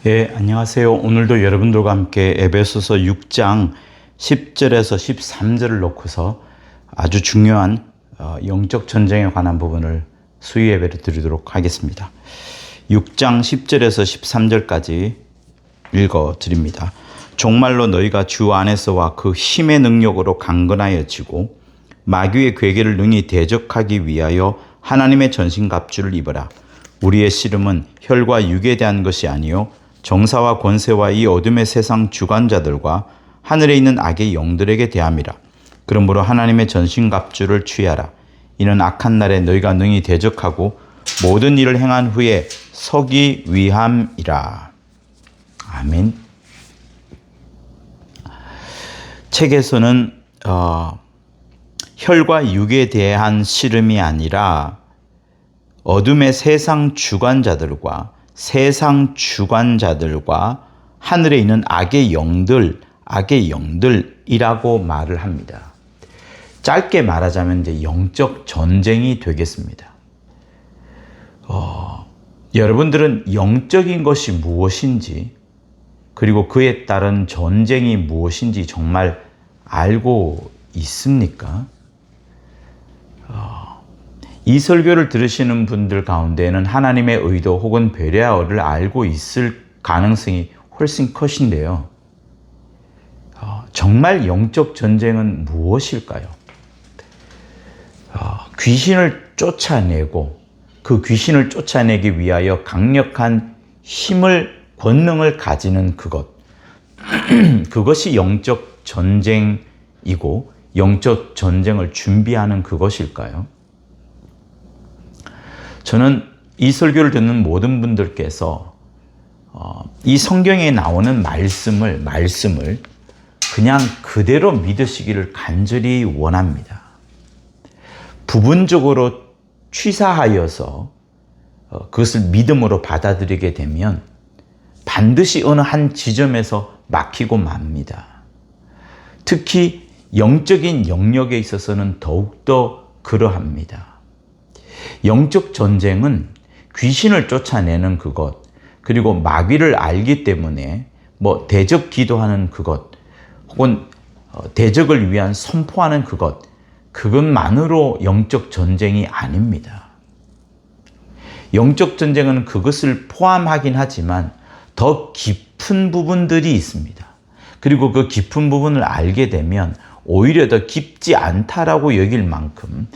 예, 안녕하세요. 오늘도 여러분들과 함께 에베소서 6장 10절에서 13절을 놓고서 아주 중요한 영적 전쟁에 관한 부분을 수요 예배를 드리도록 하겠습니다. 6장 10절에서 13절까지 읽어 드립니다. 정말로 너희가 주 안에서와 그 힘의 능력으로 강건하여지고 마귀의 괴계를 능히 대적하기 위하여 하나님의 전신갑주를 입어라. 우리의 씨름은 혈과 육에 대한 것이 아니요 정사와 권세와 이 어둠의 세상 주관자들과 하늘에 있는 악의 영들에게 대함이라. 그러므로 하나님의 전신갑주를 취하라. 이는 악한 날에 너희가 능히 대적하고 모든 일을 행한 후에 서기 위함이라. 아멘. 책에서는 혈과 육에 대한 씨름이 아니라 어둠의 세상 주관자들과 하늘에 있는 악의 영들이라고 말을 합니다. 짧게 말하자면 이제 영적 전쟁이 되겠습니다. 여러분들은 영적인 것이 무엇인지 그리고 그에 따른 전쟁이 무엇인지 정말 알고 있습니까? 이 설교를 들으시는 분들 가운데는 하나님의 의도 혹은 배려를 알고 있을 가능성이 훨씬 크신데요. 정말 영적 전쟁은 무엇일까요? 귀신을 쫓아내고 그 귀신을 쫓아내기 위하여 강력한 권능을 가지는 그것이 영적 전쟁이고 영적 전쟁을 준비하는 그것일까요? 저는 이 설교를 듣는 모든 분들께서 이 성경에 나오는 말씀을 그냥 그대로 믿으시기를 간절히 원합니다. 부분적으로 취사하여서 그것을 믿음으로 받아들이게 되면 반드시 어느 한 지점에서 막히고 맙니다. 특히 영적인 영역에 있어서는 더욱더 그러합니다. 영적 전쟁은 귀신을 쫓아내는 그것, 그리고 마귀를 알기 때문에 대적 기도하는 그것, 혹은 대적을 위한 선포하는 그것만으로 영적 전쟁이 아닙니다. 영적 전쟁은 그것을 포함하긴 하지만 더 깊은 부분들이 있습니다. 그리고 그 깊은 부분을 알게 되면 오히려 더 깊지 않다라고 여길 만큼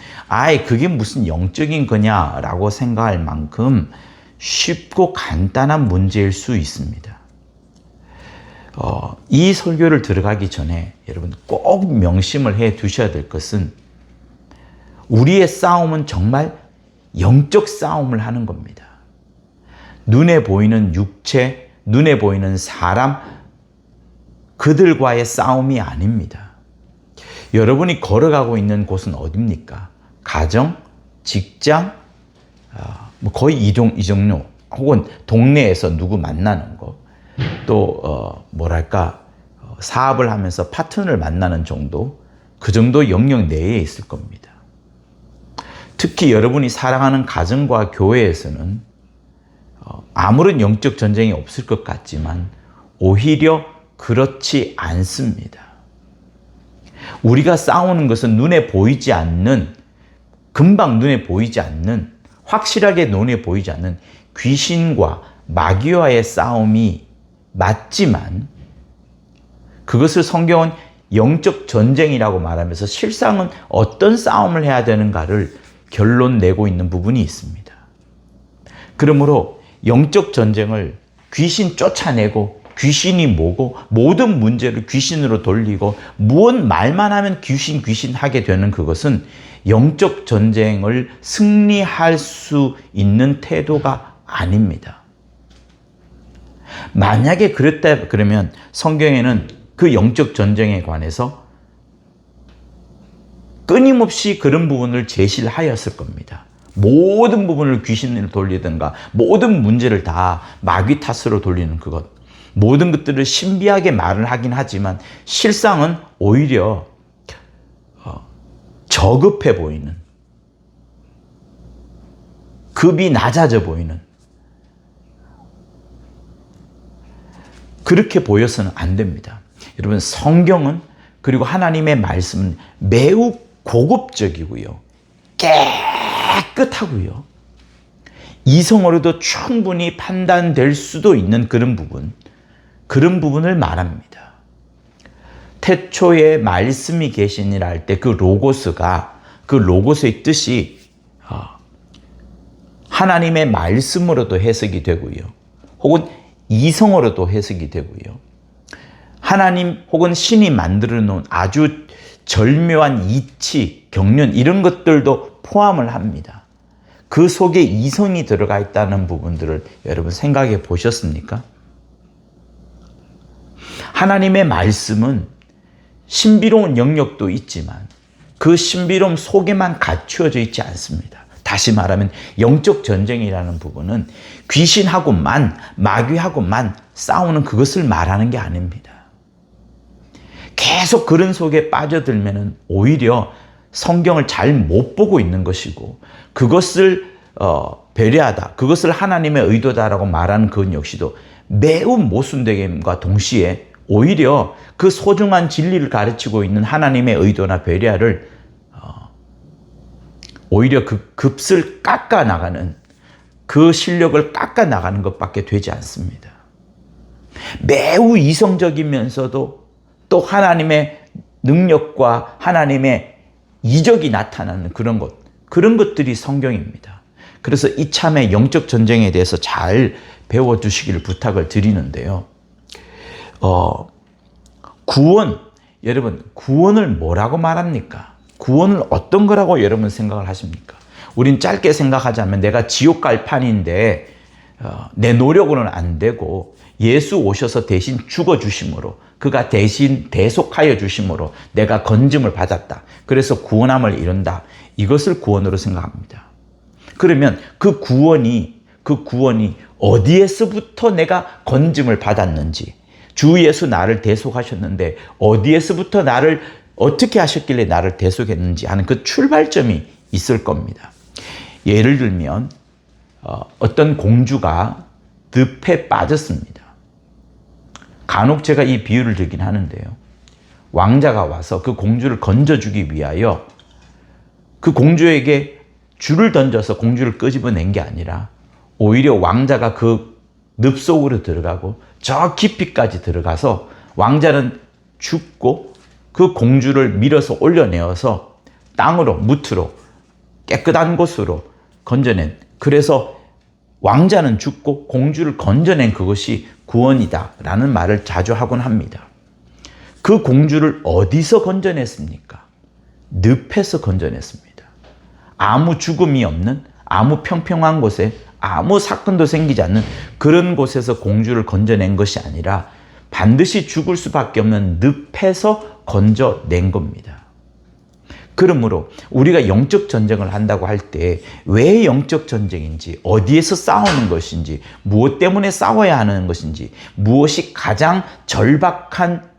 그게 무슨 영적인 거냐라고 생각할 만큼 쉽고 간단한 문제일 수 있습니다. 이 설교를 들어가기 전에 여러분 꼭 명심을 해 두셔야 될 것은 우리의 싸움은 정말 영적 싸움을 하는 겁니다. 눈에 보이는 육체, 눈에 보이는 사람, 그들과의 싸움이 아닙니다. 여러분이 걸어가고 있는 곳은 어디입니까? 가정, 직장, 거의 이 종류, 혹은 동네에서 누구 만나는 거, 또 사업을 하면서 파트너를 만나는 정도, 그 정도 영역 내에 있을 겁니다. 특히 여러분이 사랑하는 가정과 교회에서는 아무런 영적 전쟁이 없을 것 같지만 오히려 그렇지 않습니다. 우리가 싸우는 것은 금방 눈에 보이지 않는, 확실하게 눈에 보이지 않는 귀신과 마귀와의 싸움이 맞지만 그것을 성경은 영적 전쟁이라고 말하면서 실상은 어떤 싸움을 해야 되는가를 결론 내고 있는 부분이 있습니다. 그러므로 영적 전쟁을 귀신 쫓아내고 귀신이 뭐고 모든 문제를 귀신으로 돌리고 무엇 말만 하면 귀신 하게 되는 그것은 영적 전쟁을 승리할 수 있는 태도가 아닙니다. 만약에 그랬다 그러면 성경에는 그 영적 전쟁에 관해서 끊임없이 그런 부분을 제시를 하였을 겁니다. 모든 부분을 귀신으로 돌리든가 모든 문제를 다 마귀 탓으로 돌리는 그것, 모든 것들을 신비하게 말을 하긴 하지만 실상은 오히려 저급해 보이는, 급이 낮아져 보이는 그렇게 보여서는 안 됩니다. 여러분, 성경은 그리고 하나님의 말씀은 매우 고급적이고요. 깨끗하고요. 이성으로도 충분히 판단될 수도 있는 그런 부분을 말합니다. 태초에 말씀이 계시니라 할 때 그 로고스의 뜻이 하나님의 말씀으로도 해석이 되고요. 혹은 이성으로도 해석이 되고요. 하나님 혹은 신이 만들어 놓은 아주 절묘한 이치, 경륜 이런 것들도 포함을 합니다. 그 속에 이성이 들어가 있다는 부분들을 여러분 생각해 보셨습니까? 하나님의 말씀은 신비로운 영역도 있지만 그 신비로움 속에만 갖추어져 있지 않습니다. 다시 말하면 영적 전쟁이라는 부분은 귀신하고만, 마귀하고만 싸우는 그것을 말하는 게 아닙니다. 계속 그런 속에 빠져들면 오히려 성경을 잘 못 보고 있는 것이고 그것을 배려하다, 그것을 하나님의 의도다라고 말하는 그 역시도 매우 모순됨과 동시에 오히려 그 소중한 진리를 가르치고 있는 하나님의 의도나 배려를 오히려 그 급을 깎아 나가는, 그 실력을 깎아 나가는 것밖에 되지 않습니다. 매우 이성적이면서도 또 하나님의 능력과 하나님의 이적이 나타나는 그런 것들이 성경입니다. 그래서 이참에 영적 전쟁에 대해서 잘 배워두시기를 부탁을 드리는데요. 구원, 여러분 구원을 뭐라고 말합니까? 구원을 어떤 거라고 여러분 생각을 하십니까? 우린 짧게 생각하자면 내가 지옥 갈 판인데 내 노력으로는 안 되고 예수 오셔서 대신 죽어주심으로, 그가 대신 대속하여 주심으로 내가 건짐을 받았다. 그래서 구원함을 이룬다. 이것을 구원으로 생각합니다. 그러면 그 구원이 어디에서부터 내가 건짐을 받았는지, 주 예수 나를 대속하셨는데 어디에서부터 나를 어떻게 하셨길래 나를 대속했는지 하는 그 출발점이 있을 겁니다. 예를 들면 어떤 공주가 늪에 빠졌습니다. 간혹 제가 이 비유를 들긴 하는데요. 왕자가 와서 그 공주를 건져주기 위하여 그 공주에게 줄을 던져서 공주를 끄집어낸 게 아니라 오히려 왕자가 그 늪 속으로 들어가고 저 깊이까지 들어가서 왕자는 죽고 그 공주를 밀어서 올려내어서 땅으로, 무트로, 깨끗한 곳으로 건져낸, 그래서 왕자는 죽고 공주를 건져낸 그것이 구원이다 라는 말을 자주 하곤 합니다. 그 공주를 어디서 건져냈습니까? 늪에서 건져냈습니다. 아무 죽음이 없는, 아무 평평한 곳에 아무 사건도 생기지 않는 그런 곳에서 공주를 건져낸 것이 아니라 반드시 죽을 수밖에 없는 늪에서 건져낸 겁니다. 그러므로 우리가 영적 전쟁을 한다고 할 때 왜 영적 전쟁인지, 어디에서 싸우는 것인지, 무엇 때문에 싸워야 하는 것인지, 무엇이 가장 절박한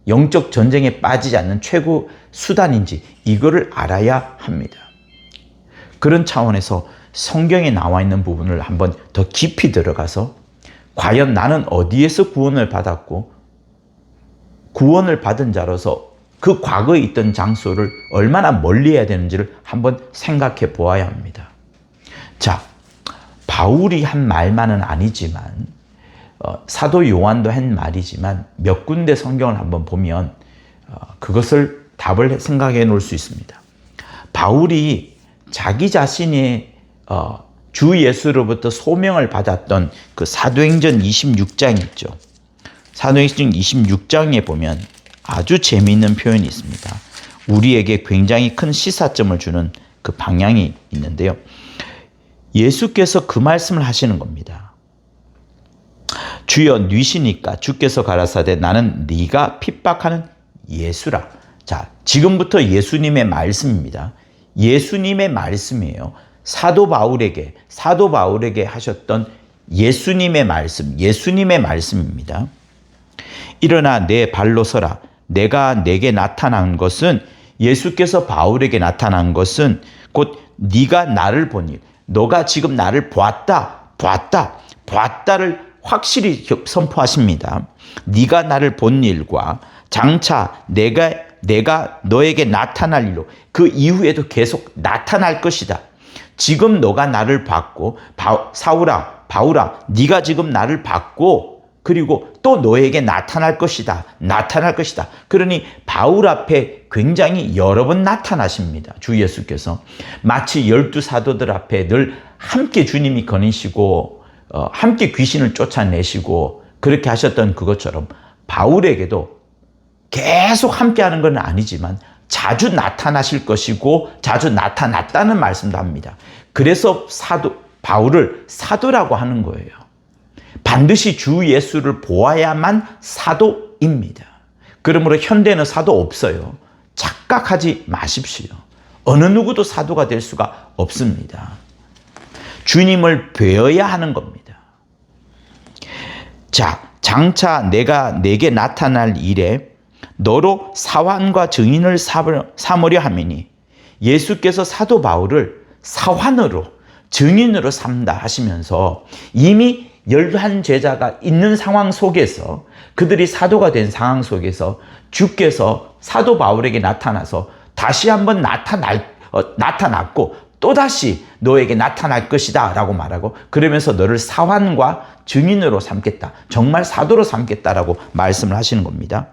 영적 전쟁에 빠지지 않는 최고 수단인지 이거를 알아야 합니다. 그런 차원에서 성경에 나와 있는 부분을 한번 더 깊이 들어가서 과연 나는 어디에서 구원을 받았고 구원을 받은 자로서 그 과거에 있던 장소를 얼마나 멀리 해야 되는지를 한번 생각해 보아야 합니다. 자, 바울이 한 말만은 아니지만 사도 요한도 한 말이지만 몇 군데 성경을 한번 보면 그것을 답을 생각해 놓을 수 있습니다. 바울이 자기 자신의 주 예수로부터 소명을 받았던 그 사도행전 26장 있죠. 사도행전 26장에 보면 아주 재미있는 표현이 있습니다. 우리에게 굉장히 큰 시사점을 주는 그 방향이 있는데요. 예수께서 그 말씀을 하시는 겁니다. 주여 뉘시니까 주께서 가라사대 나는 네가 핍박하는 예수라. 자, 지금부터 예수님의 말씀입니다. 예수님의 말씀이에요. 사도 바울에게 하셨던 예수님의 말씀입니다. 일어나 내 발로 서라. 내가 내게 나타난 것은, 예수께서 바울에게 나타난 것은 곧 네가 나를 보니, 너가 지금 나를 봤다를 확실히 선포하십니다. 네가 나를 본 일과 장차 내가 너에게 나타날 일로, 그 이후에도 계속 나타날 것이다. 지금 너가 나를 봤고, 바울아, 네가 지금 나를 봤고, 그리고 또 너에게 나타날 것이다. 그러니 바울 앞에 굉장히 여러 번 나타나십니다. 주 예수께서. 마치 12사도들 앞에 늘 함께 주님이 거니시고 함께 귀신을 쫓아내시고 그렇게 하셨던 그것처럼 바울에게도 계속 함께하는 건 아니지만 자주 나타나실 것이고 자주 나타났다는 말씀도 합니다. 그래서 바울을 사도라고 하는 거예요. 반드시 주 예수를 보아야만 사도입니다. 그러므로 현대는 사도 없어요. 착각하지 마십시오. 어느 누구도 사도가 될 수가 없습니다. 주님을 뵈어야 하는 겁니다. 자, 장차 내게 나타날 일에 너로 사환과 증인을 삼으려 함이니, 예수께서 사도 바울을 사환으로 증인으로 삼다 하시면서 이미 11제자가 있는 상황 속에서, 그들이 사도가 된 상황 속에서 주께서 사도 바울에게 나타나서 다시 한번 나타났고 또다시 너에게 나타날 것이다 라고 말하고, 그러면서 너를 사환과 증인으로 삼겠다, 정말 사도로 삼겠다라고 말씀을 하시는 겁니다.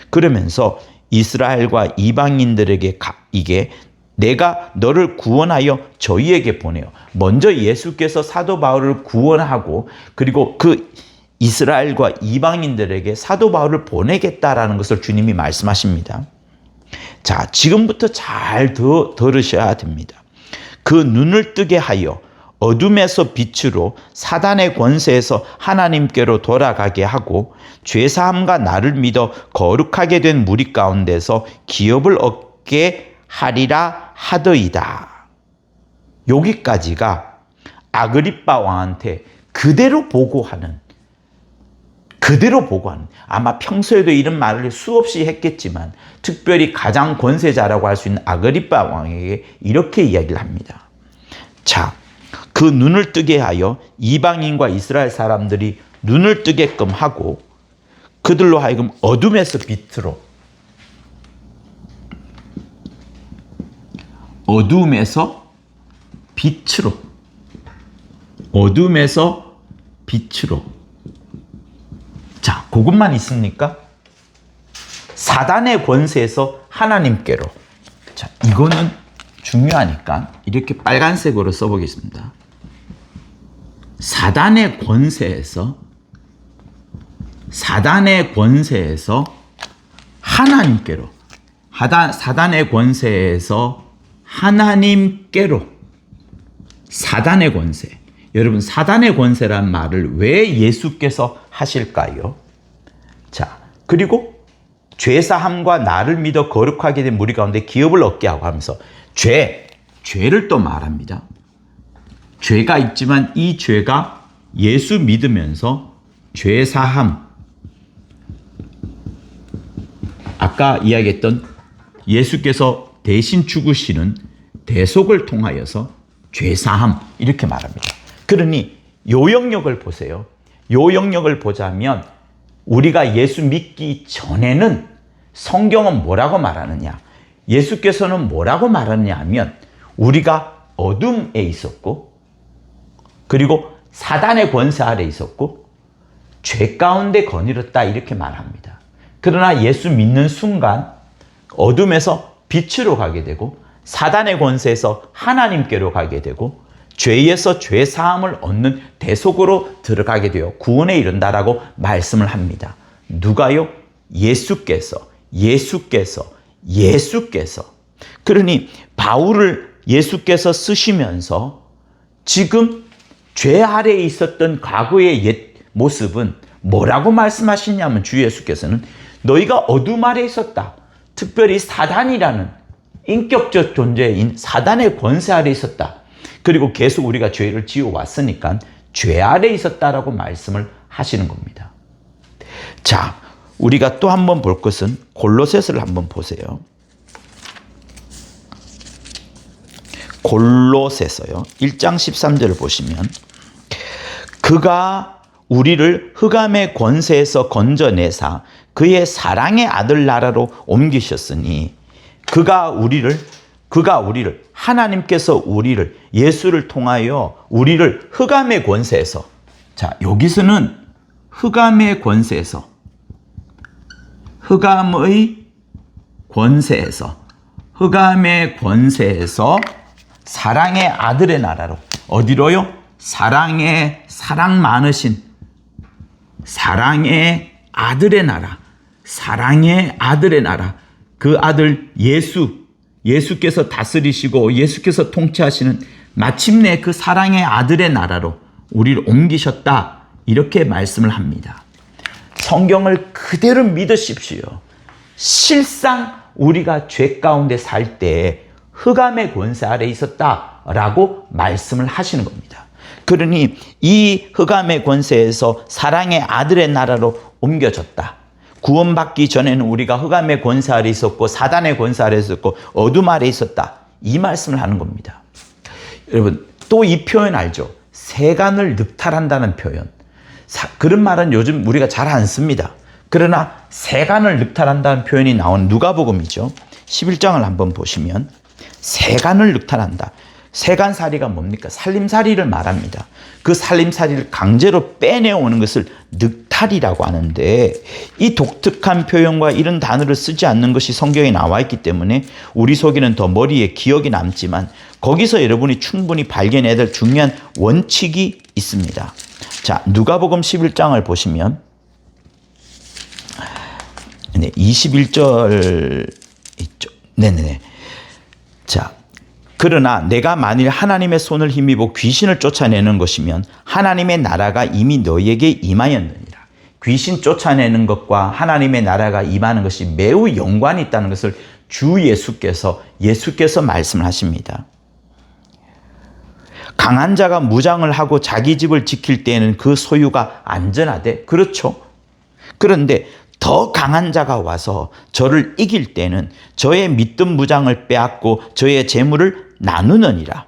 그러면서 이스라엘과 이방인들에게 이게 내가 너를 구원하여 저희에게 보내요. 먼저 예수께서 사도 바울을 구원하고 그리고 그 이스라엘과 이방인들에게 사도 바울을 보내겠다라는 것을 주님이 말씀하십니다. 자, 지금부터 잘 들으셔야 됩니다. 그 눈을 뜨게 하여 어둠에서 빛으로 사단의 권세에서 하나님께로 돌아가게 하고 죄사함과 나를 믿어 거룩하게 된 무리 가운데서 기업을 얻게 하리라 하더이다. 여기까지가 아그리빠 왕한테 그대로 보고하는, 아마 평소에도 이런 말을 수없이 했겠지만 특별히 가장 권세자라고 할 수 있는 아그리빠 왕에게 이렇게 이야기를 합니다. 자, 그 눈을 뜨게 하여 이방인과 이스라엘 사람들이 눈을 뜨게끔 하고 그들로 하여금 어둠에서 빛으로, 자, 그것만 있습니까? 사단의 권세에서 하나님께로. 자, 이거는 중요하니까 이렇게 빨간색으로 써보겠습니다. 사단의 권세에서 하나님께로. 사단의 권세에서 하나님께로. 사단의 권세. 여러분, 사단의 권세란 말을 왜 예수께서 하실까요? 자, 그리고 죄사함과 나를 믿어 거룩하게 된 무리 가운데 기업을 얻게 하고 하면서 죄를 또 말합니다. 죄가 있지만 이 죄가 예수 믿으면서 죄사함, 아까 이야기했던 예수께서 대신 죽으시는 대속을 통하여서 죄사함, 이렇게 말합니다. 그러니 요 영역을 보세요. 요 영역을 보자면 우리가 예수 믿기 전에는 성경은 뭐라고 말하느냐, 예수께서는 뭐라고 말하느냐 하면 우리가 어둠에 있었고 그리고 사단의 권세 아래 있었고 죄 가운데 거닐었다, 이렇게 말합니다. 그러나 예수 믿는 순간 어둠에서 빛으로 가게 되고 사단의 권세에서 하나님께로 가게 되고 죄에서 죄 사함을 얻는 대속으로 들어가게 되어 구원에 이른다라고 말씀을 합니다. 누가요? 예수께서. 그러니 바울을 예수께서 쓰시면서 지금 죄 아래에 있었던 과거의 옛 모습은 뭐라고 말씀하시냐면 주 예수께서는 너희가 어둠 아래에 있었다. 특별히 사단이라는 인격적 존재인 사단의 권세 아래에 있었다. 그리고 계속 우리가 죄를 지어왔으니까 죄 아래에 있었다라고 말씀을 하시는 겁니다. 자, 우리가 또 한번 볼 것은 골로새서를 한번 보세요. 골로새서요. 1장 13절을 보시면 그가 우리를 흑암의 권세에서 건져내사 그의 사랑의 아들 나라로 옮기셨으니 그가 우리를 하나님께서 우리를 예수를 통하여 우리를 흑암의 권세에서, 자 여기서는 흑암의 권세에서, 흑암의 권세에서 사랑의 아들의 나라로, 어디로요? 사랑 많으신 사랑의 아들의 나라, 그 아들 예수께서 다스리시고 예수께서 통치하시는 마침내 그 사랑의 아들의 나라로 우리를 옮기셨다, 이렇게 말씀을 합니다. 성경을 그대로 믿으십시오. 실상 우리가 죄 가운데 살 때 흑암의 권세 아래 있었다라고 말씀을 하시는 겁니다. 그러니 이 흑암의 권세에서 사랑의 아들의 나라로 옮겨졌다. 구원받기 전에는 우리가 흑암의 권세 아래 있었고 사단의 권세 아래 있었고 어둠 아래 있었다, 이 말씀을 하는 겁니다. 여러분 또 이 표현 알죠? 세간을 늑탈한다는 표현. 그런 말은 요즘 우리가 잘 안 씁니다. 그러나 세간을 늑탈한다는 표현이 나온 누가복음이죠. 11장을 한번 보시면 세간을 늑탈한다. 세간살이가 뭡니까? 살림살이를 말합니다. 그 살림살이를 강제로 빼내오는 것을 늑탈이라고 하는데, 이 독특한 표현과 이런 단어를 쓰지 않는 것이 성경에 나와 있기 때문에 우리 속에는 더 머리에 기억이 남지만 거기서 여러분이 충분히 발견해야 될 중요한 원칙이 있습니다. 자, 누가복음 11장을 보시면 21절 있죠. 네네네. 자, 그러나 내가 만일 하나님의 손을 힘입어 귀신을 쫓아내는 것이면 하나님의 나라가 이미 너희에게 임하였느니라. 귀신 쫓아내는 것과 하나님의 나라가 임하는 것이 매우 연관이 있다는 것을 주 예수께서 말씀을 하십니다. 강한 자가 무장을 하고 자기 집을 지킬 때에는 그 소유가 안전하되, 그렇죠. 그런데 더 강한 자가 와서 저를 이길 때는 저의 믿던 무장을 빼앗고 저의 재물을 나누느니라.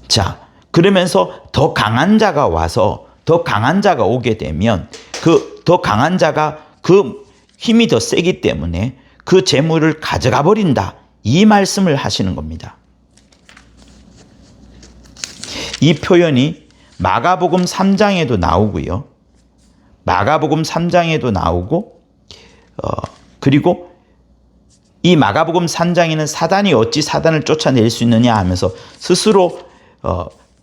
자, 그러면서 더 강한 자가 와서 더 강한 자가 오게 되면 그 더 강한 자가 그 힘이 더 세기 때문에 그 재물을 가져가 버린다, 이 말씀을 하시는 겁니다. 이 표현이 마가복음 3장에도 나오고요. 마가복음 3장에도 나오고 그리고 이 마가복음 3장에는 사단이 어찌 사단을 쫓아낼 수 있느냐 하면서 스스로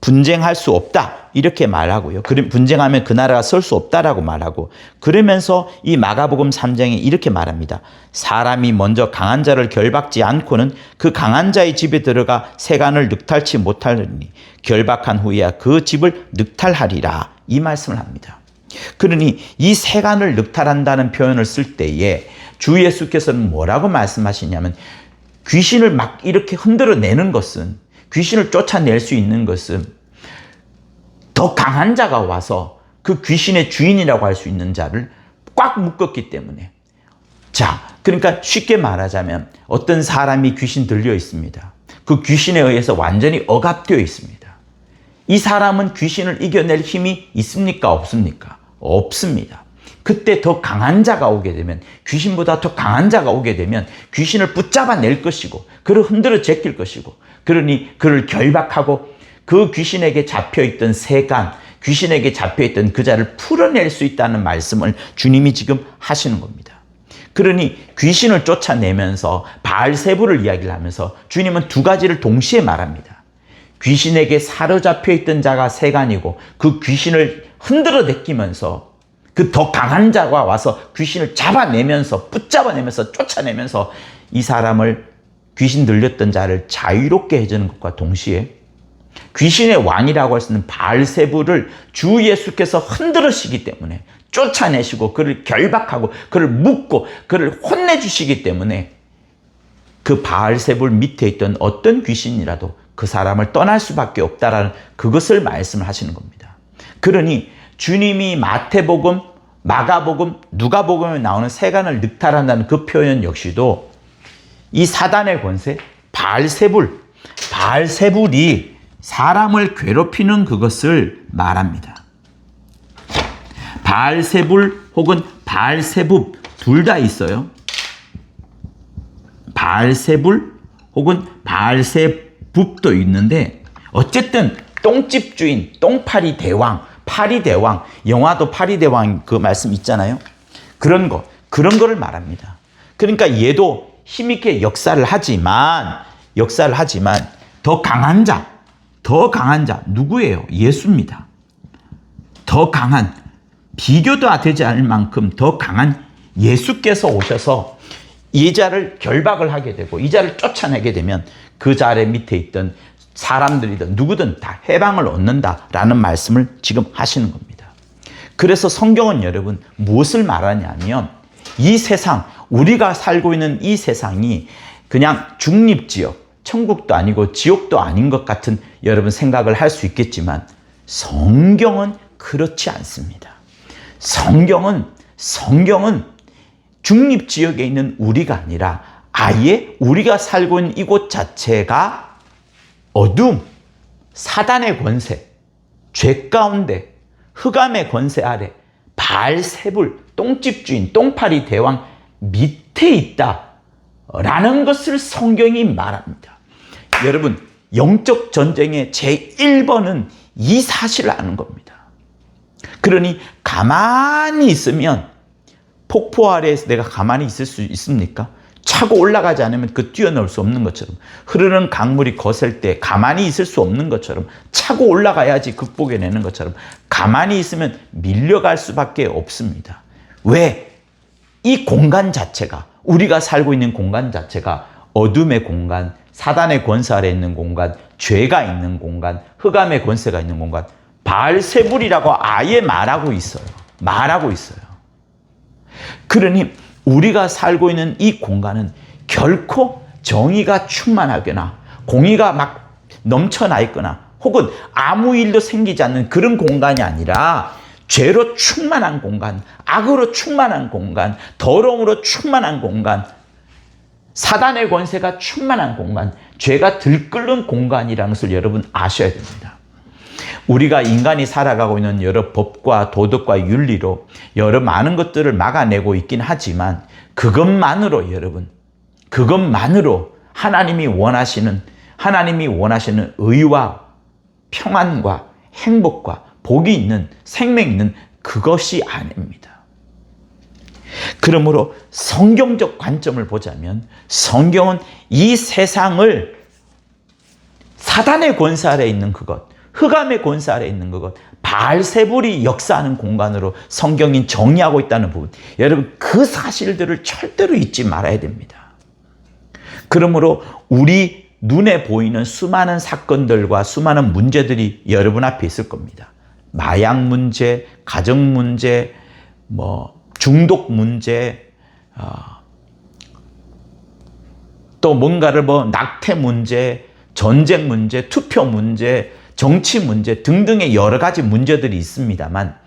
분쟁할 수 없다, 이렇게 말하고요. 분쟁하면 그 나라가 설 수 없다라고 말하고, 그러면서 이 마가복음 3장에 이렇게 말합니다. 사람이 먼저 강한 자를 결박지 않고는 그 강한 자의 집에 들어가 세간을 늑탈치 못하리니 결박한 후에야 그 집을 늑탈하리라, 이 말씀을 합니다. 그러니 이 세간을 늑탈한다는 표현을 쓸 때에 주 예수께서는 뭐라고 말씀하시냐면, 귀신을 막 이렇게 흔들어내는 것은, 귀신을 쫓아낼 수 있는 것은 더 강한 자가 와서 그 귀신의 주인이라고 할 수 있는 자를 꽉 묶었기 때문에. 자, 그러니까 쉽게 말하자면 어떤 사람이 귀신 들려 있습니다. 그 귀신에 의해서 완전히 억압되어 있습니다. 이 사람은 귀신을 이겨낼 힘이 있습니까? 없습니까? 없습니다. 그때 더 강한 자가 오게 되면, 귀신보다 더 강한 자가 오게 되면 귀신을 붙잡아낼 것이고 그를 흔들어 제낄 것이고, 그러니 그를 결박하고 그 귀신에게 잡혀있던 세간, 귀신에게 잡혀있던 그 자를 풀어낼 수 있다는 말씀을 주님이 지금 하시는 겁니다. 그러니 귀신을 쫓아내면서 바알세부를 이야기를 하면서 주님은 두 가지를 동시에 말합니다. 귀신에게 사로잡혀 있던 자가 세간이고 그 귀신을 흔들어 내끼면서 그 더 강한 자가 와서 귀신을 잡아내면서, 붙잡아내면서, 쫓아내면서 이 사람을, 귀신 들렸던 자를 자유롭게 해주는 것과 동시에 귀신의 왕이라고 할 수 있는 바알세부를 주 예수께서 흔들으시기 때문에, 쫓아내시고 그를 결박하고 그를 묶고 그를 혼내주시기 때문에 그 바알세부 밑에 있던 어떤 귀신이라도 그 사람을 떠날 수밖에 없다라는 그것을 말씀을 하시는 겁니다. 그러니 주님이 마태복음, 마가복음, 누가복음에 나오는 세간을 늑탈한다는 그 표현 역시도 이 사단의 권세, 바알세불이 사람을 괴롭히는 그것을 말합니다. 바알세불 혹은 바알세붑 둘 다 있어요. 바알세불 혹은 바알세붑도 있는데 어쨌든 똥집 주인, 똥파리 대왕, 파리 대왕, 영화도 파리 대왕 그 말씀 있잖아요. 그런 거를 말합니다. 그러니까 얘도 힘있게 역사를 하지만 더 강한 자 누구예요? 예수입니다. 더 강한, 비교도 되지 않을 만큼 더 강한 예수께서 오셔서 이 자를 결박을 하게 되고 이 자를 쫓아내게 되면 그 자 아래 밑에 있던 사람들이든 누구든 다 해방을 얻는다라는 말씀을 지금 하시는 겁니다. 그래서 성경은 여러분 무엇을 말하냐면 이 세상, 우리가 살고 있는 이 세상이 그냥 중립지역, 천국도 아니고 지옥도 아닌 것 같은 여러분 생각을 할 수 있겠지만 성경은 그렇지 않습니다. 성경은 중립지역에 있는 우리가 아니라 아예 우리가 살고 있는 이곳 자체가 어둠, 사단의 권세, 죄 가운데 흑암의 권세 아래 바알세불, 똥집 주인, 똥파리 대왕 밑에 있다라는 것을 성경이 말합니다. 여러분, 영적 전쟁의 제1번은 이 사실을 아는 겁니다. 그러니 가만히 있으면 폭포 아래에서 내가 가만히 있을 수 있습니까? 차고 올라가지 않으면 그 뛰어넘을 수 없는 것처럼, 흐르는 강물이 거셀 때 가만히 있을 수 없는 것처럼, 차고 올라가야지 극복해내는 것처럼 가만히 있으면 밀려갈 수밖에 없습니다. 왜? 이 공간 자체가, 우리가 살고 있는 공간 자체가 어둠의 공간, 사단의 권세 아래 있는 공간, 죄가 있는 공간, 흑암의 권세가 있는 공간, 바알세불이라고 아예 말하고 있어요. 그러니 우리가 살고 있는 이 공간은 결코 정의가 충만하거나 공의가 막 넘쳐나 있거나 혹은 아무 일도 생기지 않는 그런 공간이 아니라 죄로 충만한 공간, 악으로 충만한 공간, 더러움으로 충만한 공간, 사단의 권세가 충만한 공간, 죄가 들끓는 공간이라는 것을 여러분 아셔야 됩니다. 우리가 인간이 살아가고 있는 여러 법과 도덕과 윤리로 여러 많은 것들을 막아내고 있긴 하지만 그것만으로 여러분, 그것만으로 하나님이 원하시는 의와 평안과 행복과 복이 있는, 생명이 있는 그것이 아닙니다. 그러므로 성경적 관점을 보자면 성경은 이 세상을 사단의 권세 아래 있는 그것, 흑암의 권세 아래 있는 그것, 바알세불이 역사하는 공간으로 성경이 정의하고 있다는 부분, 여러분 그 사실들을 절대로 잊지 말아야 됩니다. 그러므로 우리 눈에 보이는 수많은 사건들과 수많은 문제들이 여러분 앞에 있을 겁니다. 마약 문제, 가정 문제, 중독 문제, 또 뭔가를 낙태 문제, 전쟁 문제, 투표 문제, 정치 문제 등등의 여러 가지 문제들이 있습니다만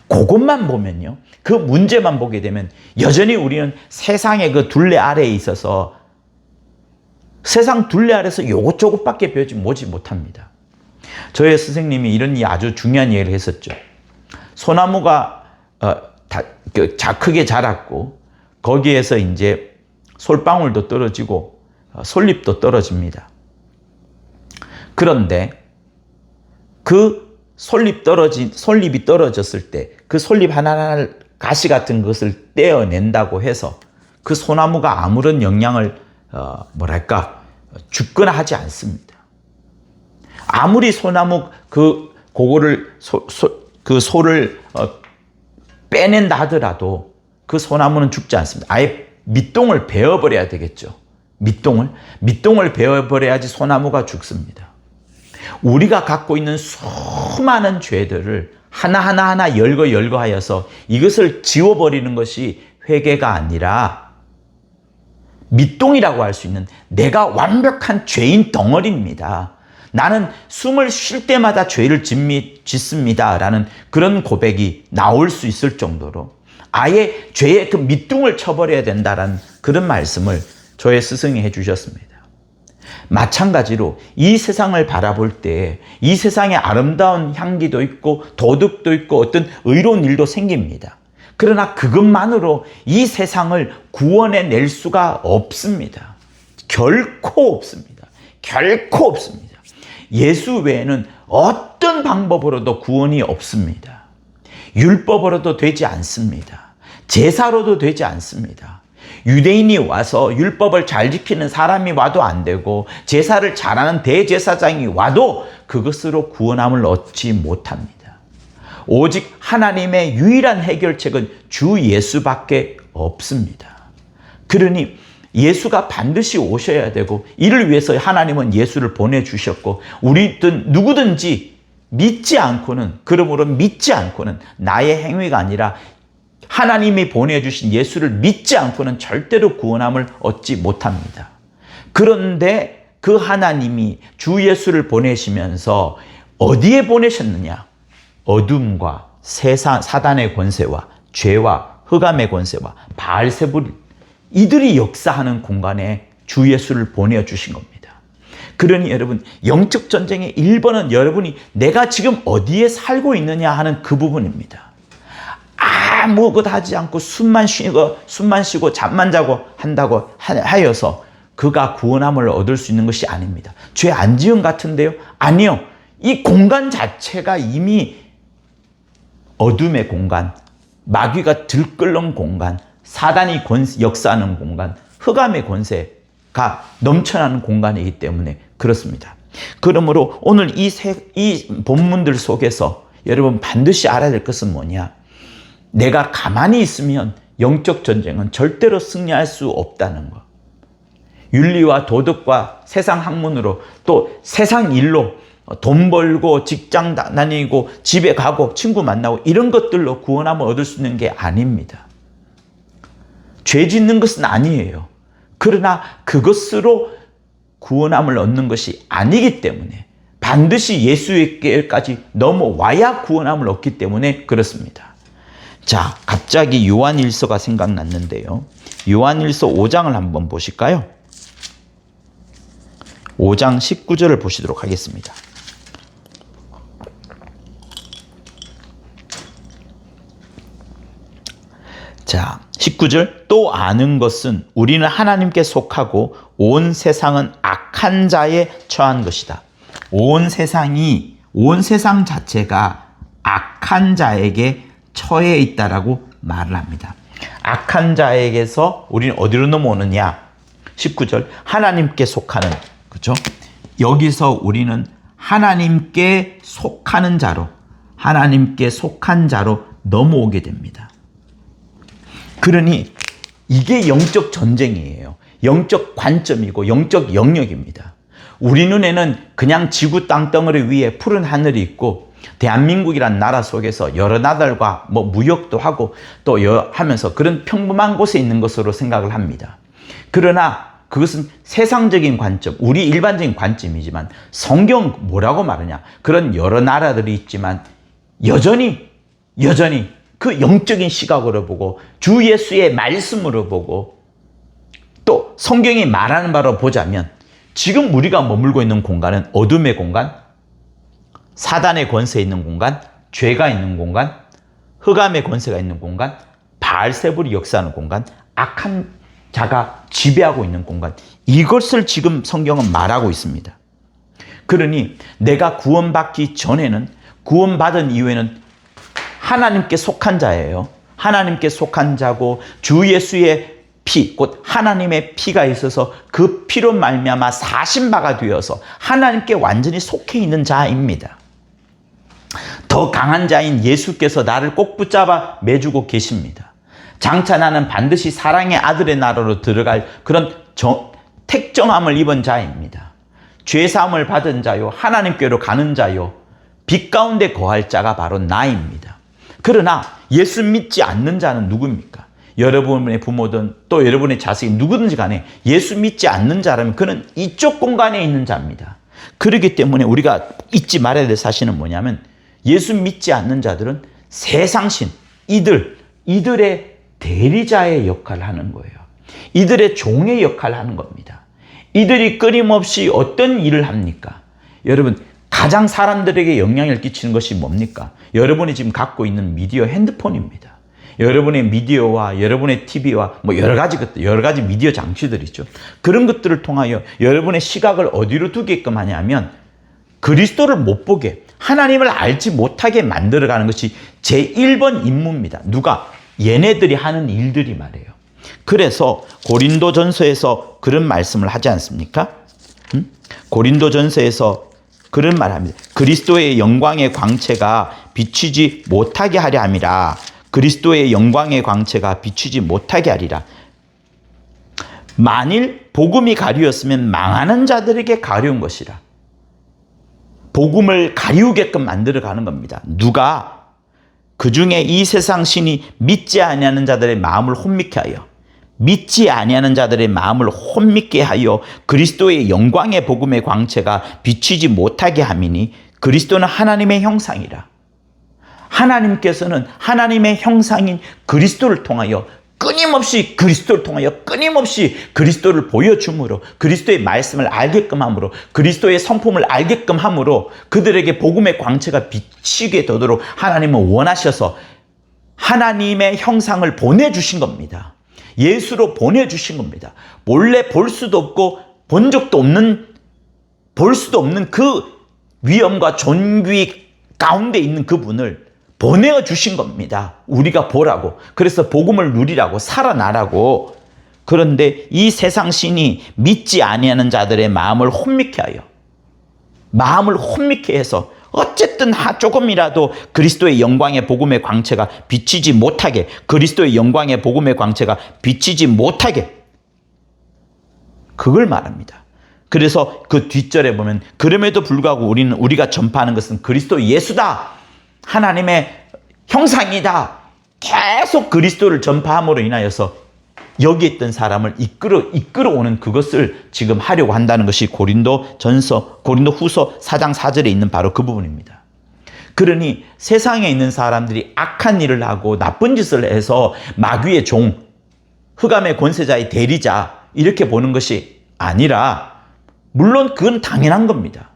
그것만 보면요, 그 문제만 보게 되면 여전히 우리는 세상의 그 둘레 아래에 있어서 세상 둘레 아래에서 요것저것밖에 배우지 못합니다. 저의 스승님이 이런 아주 중요한 얘기를 했었죠. 소나무가 크게 자랐고 거기에서 이제 솔방울도 떨어지고 솔잎도 떨어집니다. 그런데 그 솔잎이 떨어졌을 때 그 솔잎 하나하나를 가시 같은 것을 떼어낸다고 해서 그 소나무가 아무런 영향을 죽거나 하지 않습니다. 아무리 소나무 그 솔을 빼낸다 하더라도 그 소나무는 죽지 않습니다. 아예 밑동을 베어버려야 되겠죠. 밑동을 베어버려야지 소나무가 죽습니다. 우리가 갖고 있는 수많은 죄들을 하나하나 열거하여서 이것을 지워버리는 것이 회개가 아니라 밑동이라고 할 수 있는 내가 완벽한 죄인 덩어리입니다. 나는 숨을 쉴 때마다 죄를 짓습니다. 라는 그런 고백이 나올 수 있을 정도로 아예 죄의 그 밑둥을 쳐버려야 된다라는 그런 말씀을 저의 스승이 해주셨습니다. 마찬가지로 이 세상을 바라볼 때 이 세상에 아름다운 향기도 있고 도덕도 있고 어떤 의로운 일도 생깁니다. 그러나 그것만으로 이 세상을 구원해 낼 수가 없습니다. 결코 없습니다. 결코 없습니다. 예수 외에는 어떤 방법으로도 구원이 없습니다. 율법으로도 되지 않습니다. 제사로도 되지 않습니다. 유대인이 와서 율법을 잘 지키는 사람이 와도 안 되고 제사를 잘하는 대제사장이 와도 그것으로 구원함을 얻지 못합니다. 오직 하나님의 유일한 해결책은 주 예수밖에 없습니다. 그러니 예수가 반드시 오셔야 되고 이를 위해서 하나님은 예수를 보내주셨고 우리든 누구든지 믿지 않고는 그러므로 믿지 않고는 나의 행위가 아니라 하나님이 보내주신 예수를 믿지 않고는 절대로 구원함을 얻지 못합니다. 그런데 그 하나님이 주 예수를 보내시면서 어디에 보내셨느냐? 어둠과 세상 사단의 권세와 죄와 흑암의 권세와 바알세불 이들이 역사하는 공간에 주 예수를 보내주신 겁니다. 그러니 여러분 영적 전쟁의 1번은 여러분이 내가 지금 어디에 살고 있느냐 하는 그 부분입니다. 아무것도 하지 않고 숨만 쉬고 잠만 자고 한다고 하여서 그가 구원함을 얻을 수 있는 것이 아닙니다. 죄 안 지은 같은데요? 아니요. 이 공간 자체가 이미 어둠의 공간, 마귀가 들끓는 공간, 사단이 역사하는 공간, 흑암의 권세가 넘쳐나는 공간이기 때문에 그렇습니다. 그러므로 오늘 이 본문들 속에서 여러분 반드시 알아야 될 것은 뭐냐? 내가 가만히 있으면 영적 전쟁은 절대로 승리할 수 없다는 것. 윤리와 도덕과 세상 학문으로 또 세상 일로 돈 벌고 직장 다니고 집에 가고 친구 만나고 이런 것들로 구원함을 얻을 수 있는 게 아닙니다. 죄 짓는 것은 아니에요. 그러나 그것으로 구원함을 얻는 것이 아니기 때문에 반드시 예수께까지 넘어와야 구원함을 얻기 때문에 그렇습니다. 자, 갑자기 요한일서가 생각났는데요. 요한일서 5장을 한번 보실까요? 5장 19절을 보시도록 하겠습니다. 자, 19절. 또 아는 것은 우리는 하나님께 속하고 온 세상은 악한 자에 처한 것이다. 온 세상 자체가 악한 자에게 처해 있다라고 말을 합니다. 악한 자에게서 우리는 어디로 넘어오느냐? 19절. 하나님께 속하는, 그렇죠? 여기서 우리는 하나님께 속하는 자로, 하나님께 속한 자로 넘어오게 됩니다. 그러니 이게 영적 전쟁이에요. 영적 관점이고 영적 영역입니다. 우리 눈에는 그냥 지구 땅덩어리 위에 푸른 하늘이 있고 대한민국이란 나라 속에서 여러 나라들과 무역도 하고 또 하면서 그런 평범한 곳에 있는 것으로 생각을 합니다. 그러나 그것은 세상적인 관점, 우리 일반적인 관점이지만 성경 뭐라고 말하냐? 그런 여러 나라들이 있지만 여전히 그 영적인 시각으로 보고 주 예수의 말씀으로 보고 또 성경이 말하는 바로 보자면 지금 우리가 머물고 있는 공간은 어둠의 공간, 사단의 권세에 있는 공간, 죄가 있는 공간, 흑암의 권세가 있는 공간, 바알세불이 역사하는 공간, 악한 자가 지배하고 있는 공간, 이것을 지금 성경은 말하고 있습니다. 그러니 내가 구원받기 전에는, 구원받은 이후에는 하나님께 속한 자예요. 하나님께 속한 자고 주 예수의 피, 곧 하나님의 피가 있어서 그 피로 말미암아 사신 바가 되어서 하나님께 완전히 속해 있는 자입니다. 더 강한 자인 예수께서 나를 꼭 붙잡아 매주고 계십니다. 장차 나는 반드시 사랑의 아들의 나라로 들어갈 그런 택정함을 입은 자입니다. 죄사함을 받은 자요, 하나님께로 가는 자요, 빛 가운데 거할 자가 바로 나입니다. 그러나 예수 믿지 않는 자는 누굽니까? 여러분의 부모든 또 여러분의 자식이 누구든지 간에 예수 믿지 않는 자라면 그는 이쪽 공간에 있는 자입니다. 그렇기 때문에 우리가 잊지 말아야 될 사실은 뭐냐면 예수 믿지 않는 자들은 세상신, 이들의 대리자의 역할을 하는 거예요. 이들의 종의 역할을 하는 겁니다. 이들이 끊임없이 어떤 일을 합니까? 여러분, 가장 사람들에게 영향을 끼치는 것이 뭡니까? 여러분이 지금 갖고 있는 미디어 핸드폰입니다. 여러분의 미디어와 여러분의 TV와 뭐 여러 가지 것들, 여러 가지 미디어 장치들 있죠. 그런 것들을 통하여 여러분의 시각을 어디로 두게끔 하냐면 그리스도를 못 보게, 하나님을 알지 못하게 만들어가는 것이 제1번 임무입니다. 누가? 얘네들이 하는 일들이 말이에요. 그래서 고린도전서에서 그런 말씀을 하지 않습니까? 고린도전서에서 그런 말을 합니다. 그리스도의 영광의 광채가 비추지 못하게 하려 함이라. 그리스도의 영광의 광채가 비추지 못하게 하리라. 만일 복음이 가리웠으면 망하는 자들에게 가려운 것이라. 복음을 가리우게끔 만들어가는 겁니다. 누가? 그 중에 이 세상 신이 믿지 아니하는 자들의 마음을 혼미케 하여, 믿지 아니하는 자들의 마음을 혼미케 하여 그리스도의 영광의 복음의 광채가 비추지 못하게 함이니 그리스도는 하나님의 형상이라. 하나님께서는 하나님의 형상인 그리스도를 통하여 끊임없이 그리스도를 보여줌으로, 그리스도의 말씀을 알게끔 함으로, 그리스도의 성품을 알게끔 함으로 그들에게 복음의 광채가 비치게 되도록 하나님은 원하셔서 하나님의 형상을 보내주신 겁니다. 예수로 보내주신 겁니다. 본래 볼 수도 없고 볼 수도 없는 그 위엄과 존귀 가운데 있는 그분을 보내주신 겁니다. 우리가 보라고. 그래서 복음을 누리라고, 살아나라고. 그런데 이 세상 신이 믿지 아니하는 자들의 마음을 혼미케 해서 어쨌든 조금이라도 그리스도의 영광의 복음의 광채가 비치지 못하게, 그리스도의 영광의 복음의 광채가 비치지 못하게, 그걸 말합니다. 그래서 그 뒷절에 보면 그럼에도 불구하고 우리가 전파하는 것은 그리스도 예수다, 하나님의 형상이다, 계속 그리스도를 전파함으로 인하여서 여기 있던 사람을 이끌어오는 그것을 지금 하려고 한다는 것이 고린도후서 4장 4절에 있는 바로 그 부분입니다. 그러니 세상에 있는 사람들이 악한 일을 하고 나쁜 짓을 해서 마귀의 종, 흑암의 권세자의 대리자 이렇게 보는 것이 아니라, 물론 그건 당연한 겁니다.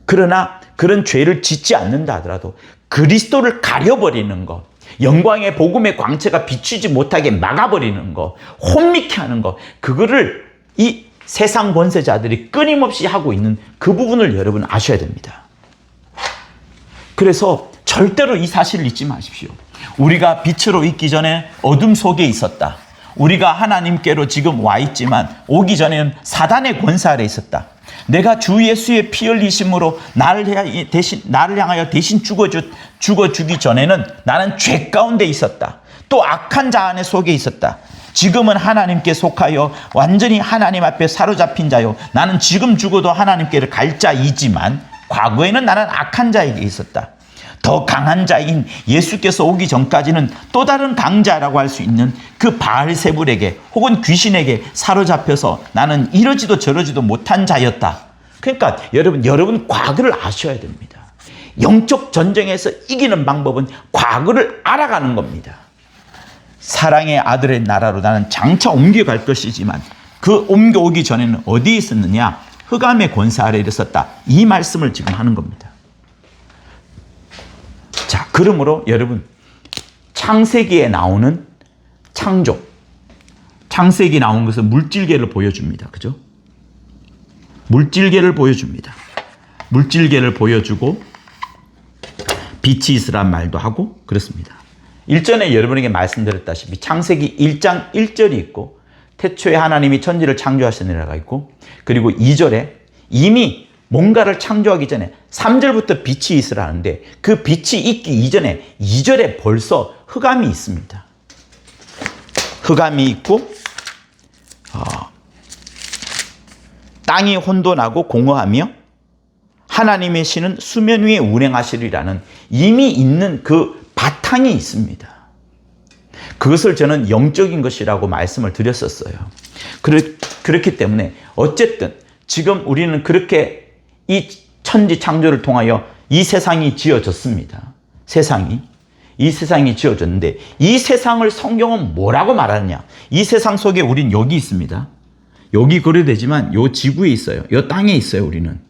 그러나 그런 죄를 짓지 않는다 하더라도 그리스도를 가려버리는 것, 영광의 복음의 광채가 비추지 못하게 막아버리는 것, 혼미케 하는 것, 그거를 이 세상 권세자들이 끊임없이 하고 있는 그 부분을 여러분 아셔야 됩니다. 그래서 절대로 이 사실을 잊지 마십시오. 우리가 빛으로 있기 전에 어둠 속에 있었다. 우리가 하나님께로 지금 와 있지만 오기 전에는 사단의 권세 아래 있었다. 내가 주 예수의 피 흘리심으로 나를 향하여 대신 죽어주기 전에는 나는 죄 가운데 있었다. 또 악한 자 안에 속에 있었다. 지금은 하나님께 속하여 완전히 하나님 앞에 사로잡힌 자요, 나는 지금 죽어도 하나님께를 갈 자이지만 과거에는 나는 악한 자에게 있었다. 더 강한 자인 예수께서 오기 전까지는 또 다른 강자라고 할 수 있는 그 바알세불에게 혹은 귀신에게 사로잡혀서 나는 이러지도 저러지도 못한 자였다. 그러니까 여러분 과거를 아셔야 됩니다. 영적 전쟁에서 이기는 방법은 과거를 알아가는 겁니다. 사랑의 아들의 나라로 나는 장차 옮겨갈 것이지만 그 옮겨오기 전에는 어디에 있었느냐? 흑암의 권세 아래에 있었다. 이 말씀을 지금 하는 겁니다. 자, 그러므로 여러분, 창세기에 나오는 창조, 창세기 나온 것은 물질계를 보여줍니다. 그죠? 물질계를 보여줍니다. 물질계를 보여주고 빛이 있으란 말도 하고 그렇습니다. 일전에 여러분에게 말씀드렸다시피 창세기 1장 1절이 있고 태초에 하나님이 천지를 창조하시느라가 있고, 그리고 2절에 이미 뭔가를 창조하기 전에 3절부터 빛이 있으라는데 그 빛이 있기 이전에 2절에 벌써 흑암이 있습니다. 흑암이 있고 땅이 혼돈하고 공허하며 하나님의 신은 수면 위에 운행하시리라는 이미 있는 그 바탕이 있습니다. 그것을 저는 영적인 것이라고 말씀을 드렸었어요. 그렇기 때문에 어쨌든 지금 우리는 그렇게 이 천지 창조를 통하여 이 세상이 지어졌습니다. 이 세상이 지어졌는데 이 세상을 성경은 뭐라고 말하느냐? 이 세상 속에 우린 여기 있습니다. 여기 거래되지만 요 지구에 있어요. 요 땅에 있어요. 우리는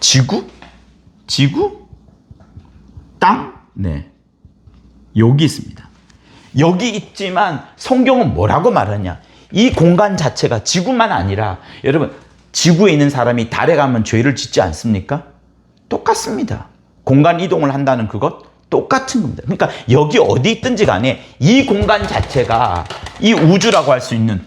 지구? 땅? 네, 여기 있습니다. 여기 있지만 성경은 뭐라고 말하냐? 이 공간 자체가 지구만 아니라, 여러분, 지구에 있는 사람이 달에 가면 죄를 짓지 않습니까? 똑같습니다. 공간 이동을 한다는 그것 똑같은 겁니다. 그러니까 여기 어디 있든지 간에 이 공간 자체가 이 우주라고 할 수 있는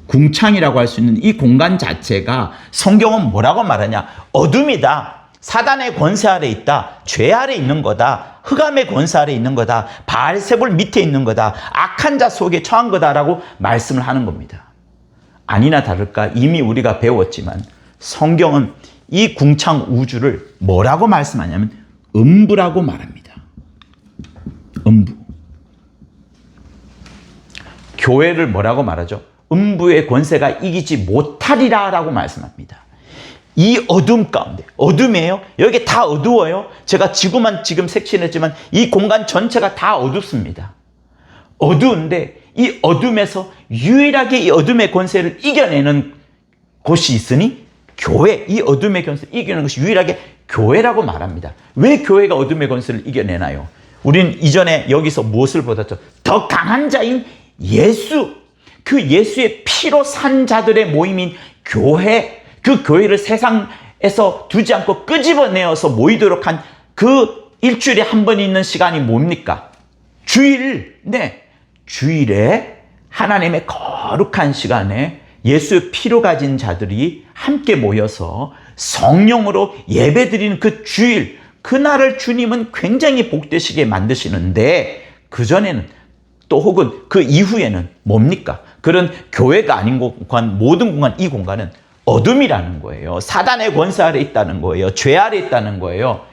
궁창이라고 할 수 있는 이 공간 자체가 성경은 뭐라고 말하냐? 어둠이다. 사단의 권세 아래 있다. 죄 아래 있는 거다. 흑암의 권세 아래 있는 거다. 바알세불 밑에 있는 거다. 악한 자 속에 처한 거다라고 말씀을 하는 겁니다. 아니나 다를까 이미 우리가 배웠지만 성경은 이 궁창 우주를 뭐라고 말씀하냐면 음부라고 말합니다. 음부. 교회를 뭐라고 말하죠? 음부의 권세가 이기지 못하리라 라고 말씀합니다. 이 어둠 가운데, 어둠이에요? 여기 다 어두워요? 제가 지구만 지금 색칠했지만 이 공간 전체가 다 어둡습니다. 어두운데 이 어둠에서 유일하게 이 어둠의 권세를 이겨내는 곳이 있으니 교회, 이 어둠의 권세를 이겨내는 것이 유일하게 교회라고 말합니다. 왜 교회가 어둠의 권세를 이겨내나요? 우린 이전에 여기서 무엇을 보았죠? 더 강한 자인 예수, 그 예수의 피로 산 자들의 모임인 교회, 그 교회를 세상에서 두지 않고 끄집어내어서 모이도록 한 그 일주일에 한 번 있는 시간이 뭡니까? 주일. 네, 주일에 하나님의 거룩한 시간에 예수의 피로 가진 자들이 함께 모여서 성령으로 예배드리는 그 주일, 그날을 주님은 굉장히 복되시게 만드시는데, 그전에는 또 혹은 그 이후에는 뭡니까? 그런 교회가 아닌 공간, 모든 공간, 이 공간은 어둠이라는 거예요. 사단의 권세 아래 있다는 거예요. 죄 아래 있다는 거예요.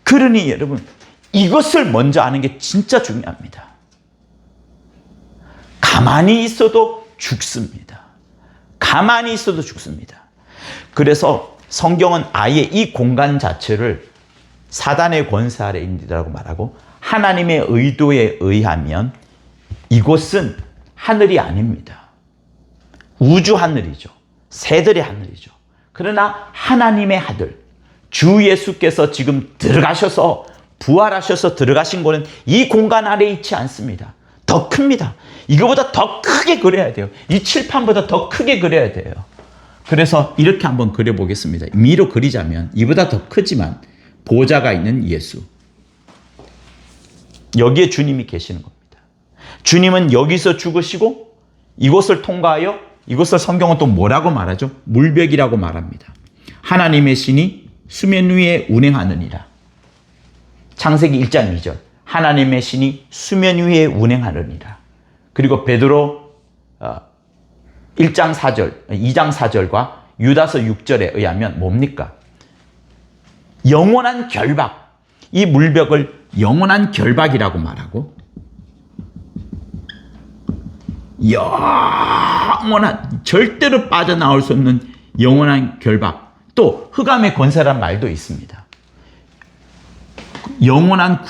그러니 여러분, 이것을 먼저 아는 게 진짜 중요합니다. 가만히 있어도 죽습니다. 가만히 있어도 죽습니다. 그래서 성경은 아예 이 공간 자체를 사단의 권세 아래 있다고 말하고, 하나님의 의도에 의하면 이곳은 하늘이 아닙니다. 우주 하늘이죠. 새들의 하늘이죠. 그러나 하나님의 아들, 주 예수께서 지금 들어가셔서, 부활하셔서 들어가신 곳은 이 공간 아래에 있지 않습니다. 더 큽니다. 이거보다 더 크게 그려야 돼요. 이 칠판보다 더 크게 그려야 돼요. 그래서 이렇게 한번 그려보겠습니다. 미로 그리자면 이보다 더 크지만 보좌가 있는 예수. 여기에 주님이 계시는 겁니다. 주님은 여기서 죽으시고 이곳을 통과하여, 이곳을 성경은 또 뭐라고 말하죠? 물벽이라고 말합니다. 하나님의 신이 수면 위에 운행하느니라. 창세기 1장 2절. 하나님의 신이 수면 위에 운행하느니라. 그리고 베드로 1장 4절, 2장 4절과 유다서 6절에 의하면 뭡니까? 영원한 결박. 이 물벽을 영원한 결박이라고 말하고, 영원한, 절대로 빠져나올 수 없는 영원한 결박. 또 흑암의 권세란 말도 있습니다. 영원한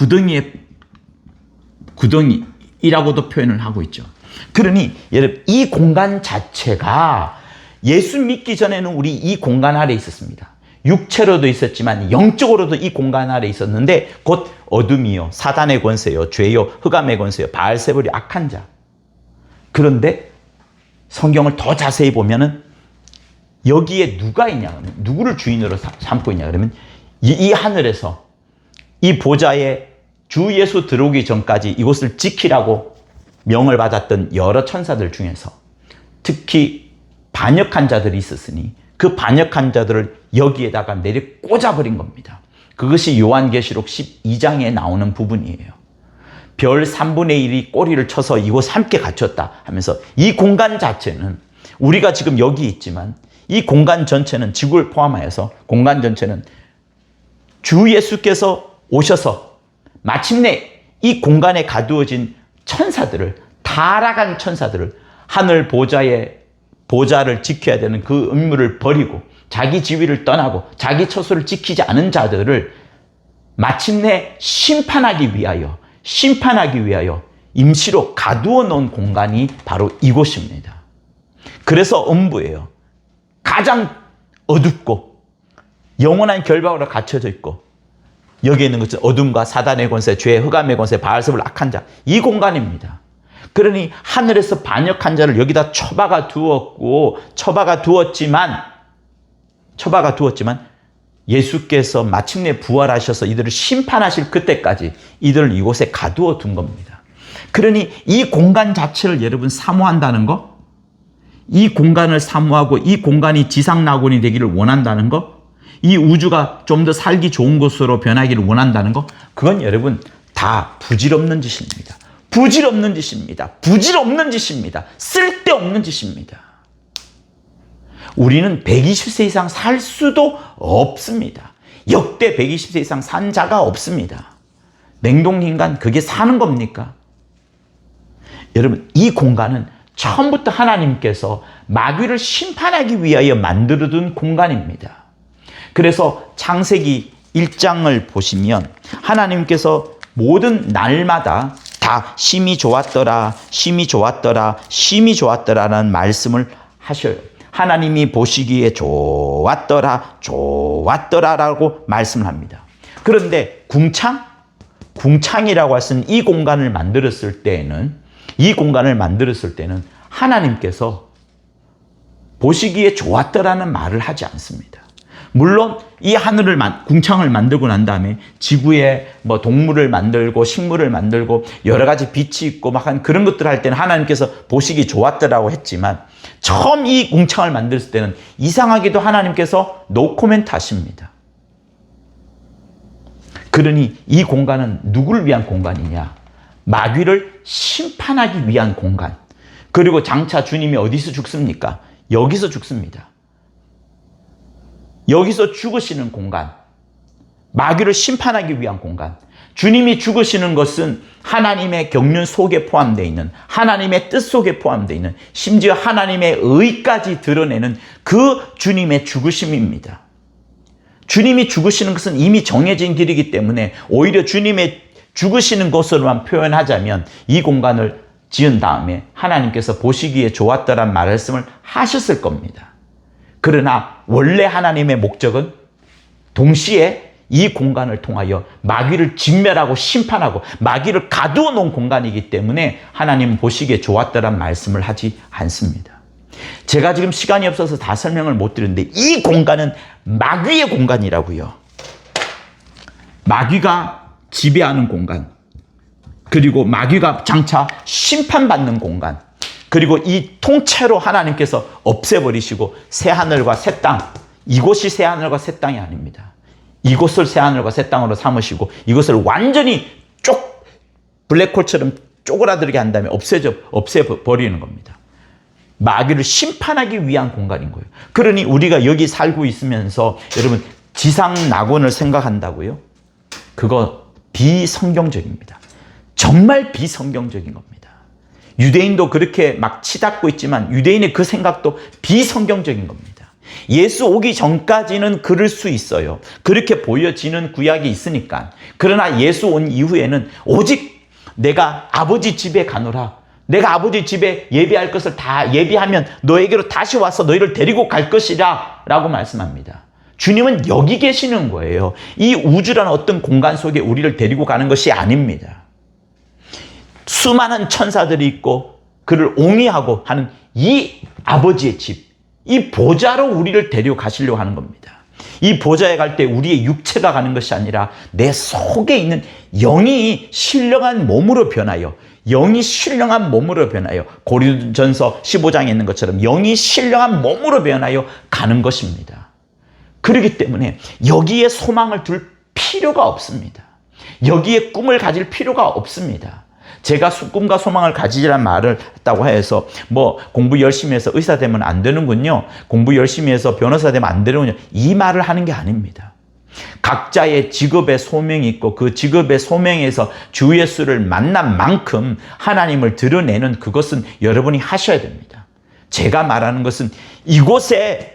구덩이라고도 표현을 하고 있죠. 그러니 여러분, 이 공간 자체가 예수 믿기 전에는 우리 이 공간 아래 있었습니다. 육체로도 있었지만 영적으로도 이 공간 아래 있었는데, 곧 어둠이요, 사단의 권세요, 죄요, 흑암의 권세요, 바알세불이 악한 자. 그런데 성경을 더 자세히 보면은 여기에 누가 있냐, 그러면 누구를 주인으로 삼고 있냐 그러면 이 하늘에서 이 보좌에 주 예수 들어오기 전까지 이곳을 지키라고 명을 받았던 여러 천사들 중에서 특히 반역한 자들이 있었으니 그 반역한 자들을 여기에다가 내려 꽂아버린 겁니다. 그것이 요한계시록 12장에 나오는 부분이에요. 별 3분의 1이 꼬리를 쳐서 이곳 함께 갇혔다 하면서, 이 공간 자체는 우리가 지금 여기 있지만 이 공간 전체는, 지구를 포함하여서 공간 전체는 주 예수께서 오셔서 마침내 이 공간에 가두어진 천사들을, 타락한 천사들을, 하늘 보좌를 지켜야 되는 그 의무를 버리고 자기 지위를 떠나고 자기 처소를 지키지 않은 자들을 마침내 심판하기 위하여 임시로 가두어 놓은 공간이 바로 이곳입니다. 그래서 음부예요. 가장 어둡고 영원한 결박으로 갇혀져 있고, 여기에 있는 것은 어둠과 사단의 권세, 죄의 흑암의 권세, 바알세불 악한 자, 이 공간입니다. 그러니 하늘에서 반역한 자를 여기다 처박아 두었지만 예수께서 마침내 부활하셔서 이들을 심판하실 그때까지 이들을 이곳에 가두어 둔 겁니다. 그러니 이 공간 자체를 여러분 사모한다는 거, 이 공간을 사모하고 이 공간이 지상 낙원이 되기를 원한다는 거, 이 우주가 좀 더 살기 좋은 곳으로 변하기를 원한다는 거, 그건 여러분 다 부질없는 짓입니다. 부질없는 짓입니다. 부질없는 짓입니다. 쓸데없는 짓입니다. 우리는 120세 이상 살 수도 없습니다. 역대 120세 이상 산 자가 없습니다. 냉동인간, 그게 사는 겁니까? 여러분, 이 공간은 처음부터 하나님께서 마귀를 심판하기 위하여 만들어둔 공간입니다. 그래서 창세기 1장을 보시면 하나님께서 모든 날마다 다 심히 좋았더라, 심히 좋았더라, 심히 좋았더라라는 말씀을 하셔요. 하나님이 보시기에 좋았더라, 좋았더라라고 말씀을 합니다. 그런데 궁창이라고 할 수 있는 이 공간을 만들었을 때에는 하나님께서 보시기에 좋았더라는 말을 하지 않습니다. 물론 이 하늘을 궁창을 만들고 난 다음에 지구에 뭐 동물을 만들고 식물을 만들고 여러 가지 빛이 있고 막 한 그런 것들 할 때는 하나님께서 보시기 좋았더라고 했지만, 처음 이 궁창을 만들었을 때는 이상하게도 하나님께서 노코멘트 하십니다. 그러니 이 공간은 누구를 위한 공간이냐? 마귀를 심판하기 위한 공간. 그리고 장차 주님이 어디서 죽습니까? 여기서 죽습니다. 여기서 죽으시는 공간, 마귀를 심판하기 위한 공간. 주님이 죽으시는 것은 하나님의 경륜 속에 포함되어 있는, 하나님의 뜻 속에 포함되어 있는, 심지어 하나님의 의까지 드러내는 그 주님의 죽으심입니다. 주님이 죽으시는 것은 이미 정해진 길이기 때문에 오히려 주님의 죽으시는 것으로만 표현하자면 이 공간을 지은 다음에 하나님께서 보시기에 좋았더란 말씀을 하셨을 겁니다. 그러나 원래 하나님의 목적은 동시에 이 공간을 통하여 마귀를 진멸하고 심판하고 마귀를 가두어 놓은 공간이기 때문에 하나님은 보시기에 좋았더란 말씀을 하지 않습니다. 제가 지금 시간이 없어서 다 설명을 못 드렸는데 이 공간은 마귀의 공간이라고요. 마귀가 지배하는 공간, 그리고 마귀가 장차 심판받는 공간, 그리고 이 통째로 하나님께서 없애버리시고 새하늘과 새 땅, 이곳이 새하늘과 새 땅이 아닙니다. 이곳을 새하늘과 새 땅으로 삼으시고 이것을 완전히 블랙홀처럼 쪼그라들게 한 다음에 없애버리는 겁니다. 마귀를 심판하기 위한 공간인 거예요. 그러니 우리가 여기 살고 있으면서 여러분 지상 낙원을 생각한다고요? 그거 비성경적입니다. 정말 비성경적인 겁니다. 유대인도 그렇게 막 치닫고 있지만 유대인의 그 생각도 비성경적인 겁니다. 예수 오기 전까지는 그럴 수 있어요. 그렇게 보여지는 구약이 있으니까. 그러나 예수 온 이후에는 오직 내가 아버지 집에 가노라, 내가 아버지 집에 예비할 것을 다 예비하면 너에게로 다시 와서 너희를 데리고 갈 것이라 라고 말씀합니다. 주님은 여기 계시는 거예요. 이 우주라는 어떤 공간 속에 우리를 데리고 가는 것이 아닙니다. 수많은 천사들이 있고 그를 옹이하고 하는 이 아버지의 집, 이 보좌로 우리를 데려가시려고 하는 겁니다. 이 보좌에 갈 때 우리의 육체가 가는 것이 아니라 내 속에 있는 영이 신령한 몸으로 변하여, 영이 신령한 몸으로 변하여, 고린도전서 15장에 있는 것처럼 영이 신령한 몸으로 변하여 가는 것입니다. 그렇기 때문에 여기에 소망을 둘 필요가 없습니다. 여기에 꿈을 가질 필요가 없습니다. 제가 꿈과 소망을 가지라는 말을 했다고 해서 뭐 공부 열심히 해서 의사 되면 안 되는군요, 공부 열심히 해서 변호사 되면 안 되는군요, 이 말을 하는 게 아닙니다. 각자의 직업의 소명이 있고 그 직업의 소명에서 주 예수를 만난 만큼 하나님을 드러내는 그것은 여러분이 하셔야 됩니다. 제가 말하는 것은 이곳에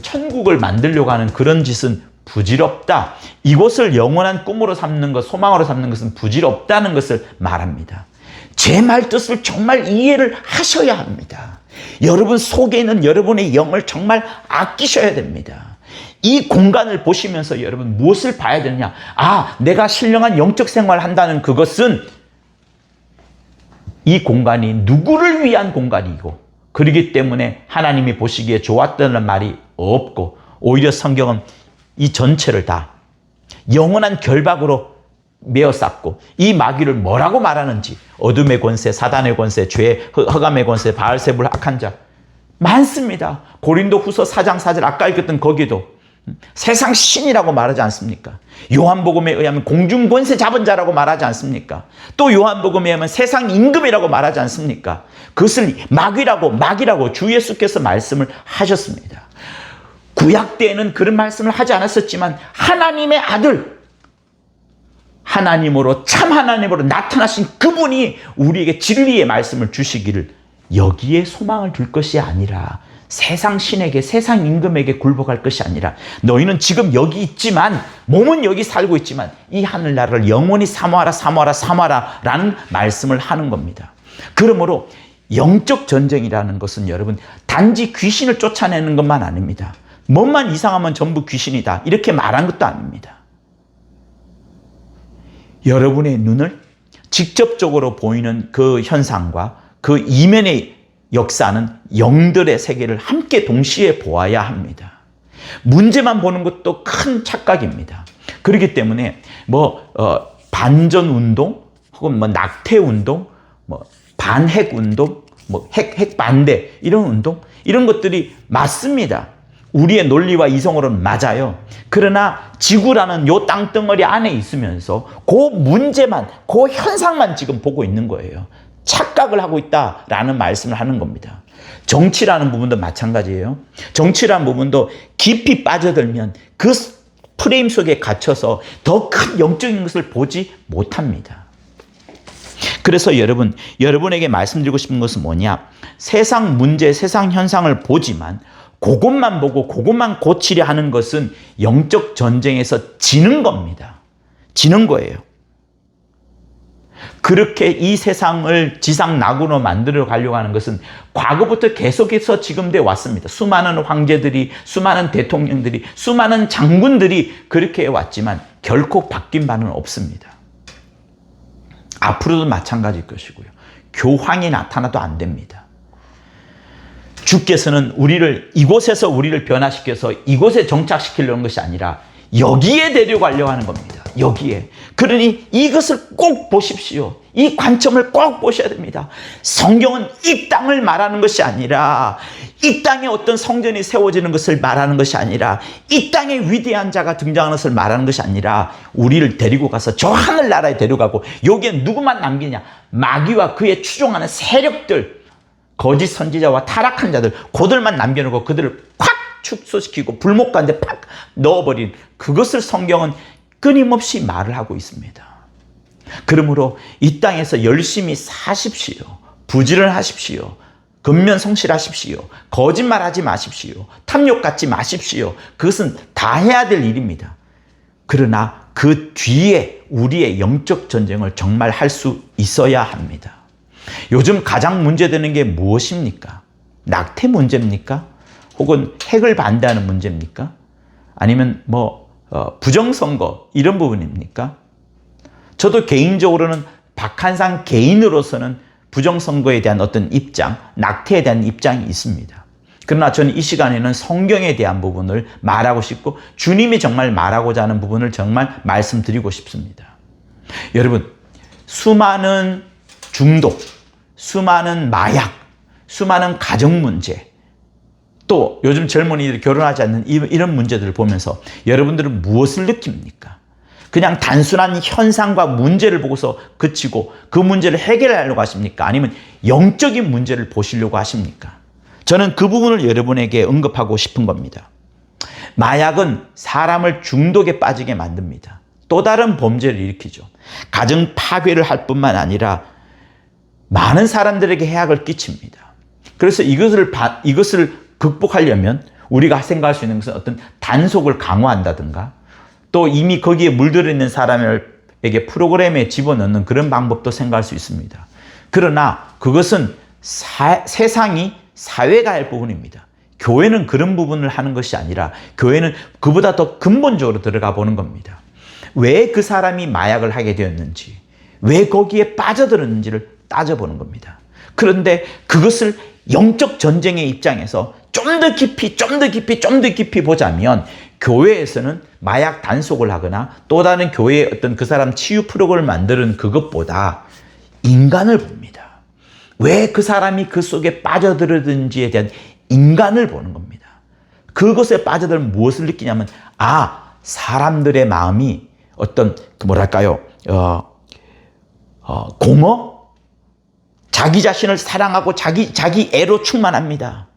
천국을 만들려고 하는 그런 짓은 부질없다, 이곳을 영원한 꿈으로 삼는 것, 소망으로 삼는 것은 부질없다는 것을 말합니다. 제 말 뜻을 정말 이해를 하셔야 합니다. 여러분 속에 있는 여러분의 영을 정말 아끼셔야 됩니다. 이 공간을 보시면서 여러분 무엇을 봐야 되느냐? 내가 신령한 영적 생활을 한다는 그것은 이 공간이 누구를 위한 공간이고, 그렇기 때문에 하나님이 보시기에 좋았다는 말이 없고, 오히려 성경은 이 전체를 다 영원한 결박으로 메어쌌고, 이 마귀를 뭐라고 말하는지, 어둠의 권세, 사단의 권세, 죄, 흑암의 권세, 바알세불, 악한 자 많습니다. 고린도 후서 4장 4절 아까 읽었던 거기도 세상 신이라고 말하지 않습니까? 요한복음에 의하면 공중 권세 잡은 자라고 말하지 않습니까? 또 요한복음에 의하면 세상 임금이라고 말하지 않습니까? 그것을 마귀라고 주 예수께서 말씀을 하셨습니다. 구약 때에는 그런 말씀을 하지 않았었지만 하나님의 아들, 하나님으로 참 하나님으로 나타나신 그분이 우리에게 진리의 말씀을 주시기를, 여기에 소망을 둘 것이 아니라 세상 신에게, 세상 임금에게 굴복할 것이 아니라, 너희는 지금 여기 있지만, 몸은 여기 살고 있지만 이 하늘나라를 영원히 사모하라 라는 말씀을 하는 겁니다. 그러므로 영적 전쟁이라는 것은 여러분 단지 귀신을 쫓아내는 것만 아닙니다. 뭐만 이상하면 전부 귀신이다 이렇게 말한 것도 아닙니다. 여러분의 눈을 직접적으로 보이는 그 현상과 그 이면의 역사는 영들의 세계를 함께 동시에 보아야 합니다. 문제만 보는 것도 큰 착각입니다. 그렇기 때문에 반전 운동 혹은 낙태 운동, 반핵 운동, 핵 반대 이런 운동, 이런 것들이 맞습니다. 우리의 논리와 이성으로는 맞아요. 그러나 지구라는 요 땅덩어리 안에 있으면서 그 문제만, 그 현상만 지금 보고 있는 거예요. 착각을 하고 있다라는 말씀을 하는 겁니다. 정치라는 부분도 마찬가지예요. 정치라는 부분도 깊이 빠져들면 그 프레임 속에 갇혀서 더 큰 영적인 것을 보지 못합니다. 그래서 여러분에게 말씀드리고 싶은 것은 뭐냐? 세상 문제, 세상 현상을 보지만 그것만 보고 그것만 고치려 하는 것은 영적 전쟁에서 지는 겁니다. 지는 거예요. 그렇게 이 세상을 지상낙으로 만들어 가려고 하는 것은 과거부터 계속해서 지금돼 왔습니다. 수많은 황제들이, 수많은 대통령들이, 수많은 장군들이 그렇게 해왔지만 결코 바뀐 바는 없습니다. 앞으로도 마찬가지일 것이고요. 교황이 나타나도 안 됩니다. 주께서는 이곳에서 우리를 변화시켜서 이곳에 정착시키려는 것이 아니라 여기에 데려가려고 하는 겁니다. 여기에. 그러니 이것을 꼭 보십시오. 이 관점을 꼭 보셔야 됩니다. 성경은 이 땅을 말하는 것이 아니라, 이 땅에 어떤 성전이 세워지는 것을 말하는 것이 아니라, 이 땅에 위대한 자가 등장하는 것을 말하는 것이 아니라, 우리를 데리고 가서 저 하늘나라에 데려가고 여기에 누구만 남기냐? 마귀와 그의 추종하는 세력들, 거짓 선지자와 타락한 자들, 그들만 남겨놓고 그들을 콱 축소시키고 불목 가운데 팍 넣어버린, 그것을 성경은 끊임없이 말을 하고 있습니다. 그러므로 이 땅에서 열심히 사십시오. 부지런을 하십시오. 근면성실하십시오. 거짓말하지 마십시오. 탐욕 갖지 마십시오. 그것은 다 해야 될 일입니다. 그러나 그 뒤에 우리의 영적 전쟁을 정말 할 수 있어야 합니다. 요즘 가장 문제되는 게 무엇입니까? 낙태 문제입니까? 혹은 핵을 반대하는 문제입니까? 아니면 부정선거 이런 부분입니까? 저도 개인적으로는 박한상 개인으로서는 부정선거에 대한 어떤 입장, 낙태에 대한 입장이 있습니다. 그러나 저는 이 시간에는 성경에 대한 부분을 말하고 싶고, 주님이 정말 말하고자 하는 부분을 정말 말씀드리고 싶습니다. 여러분, 수많은 중독, 수많은 마약, 수많은 가정 문제, 또 요즘 젊은이들이 결혼하지 않는 이런 문제들을 보면서 여러분들은 무엇을 느낍니까? 그냥 단순한 현상과 문제를 보고서 그치고 그 문제를 해결하려고 하십니까? 아니면 영적인 문제를 보시려고 하십니까? 저는 그 부분을 여러분에게 언급하고 싶은 겁니다. 마약은 사람을 중독에 빠지게 만듭니다. 또 다른 범죄를 일으키죠. 가정 파괴를 할 뿐만 아니라 많은 사람들에게 해악을 끼칩니다. 그래서 이것을 극복하려면 우리가 생각할 수 있는 것은 어떤 단속을 강화한다든가, 또 이미 거기에 물들어 있는 사람에게 프로그램에 집어넣는 그런 방법도 생각할 수 있습니다. 그러나 그것은 세상이 사회가 할 부분입니다. 교회는 그런 부분을 하는 것이 아니라 교회는 그보다 더 근본적으로 들어가 보는 겁니다. 왜 그 사람이 마약을 하게 되었는지, 왜 거기에 빠져들었는지를 따져보는 겁니다. 그런데 그것을 영적 전쟁의 입장에서 좀 더 깊이 보자면 교회에서는 마약 단속을 하거나 또 다른 교회의 어떤 그 사람 치유 프로그램을 만드는 그것보다 인간을 봅니다. 왜 그 사람이 그 속에 빠져들었는지에 대한 인간을 보는 겁니다. 그것에 빠져들면 무엇을 느끼냐면, 사람들의 마음이 어떤 공허? 자기 자신을 사랑하고 자기 애로 충만합니다.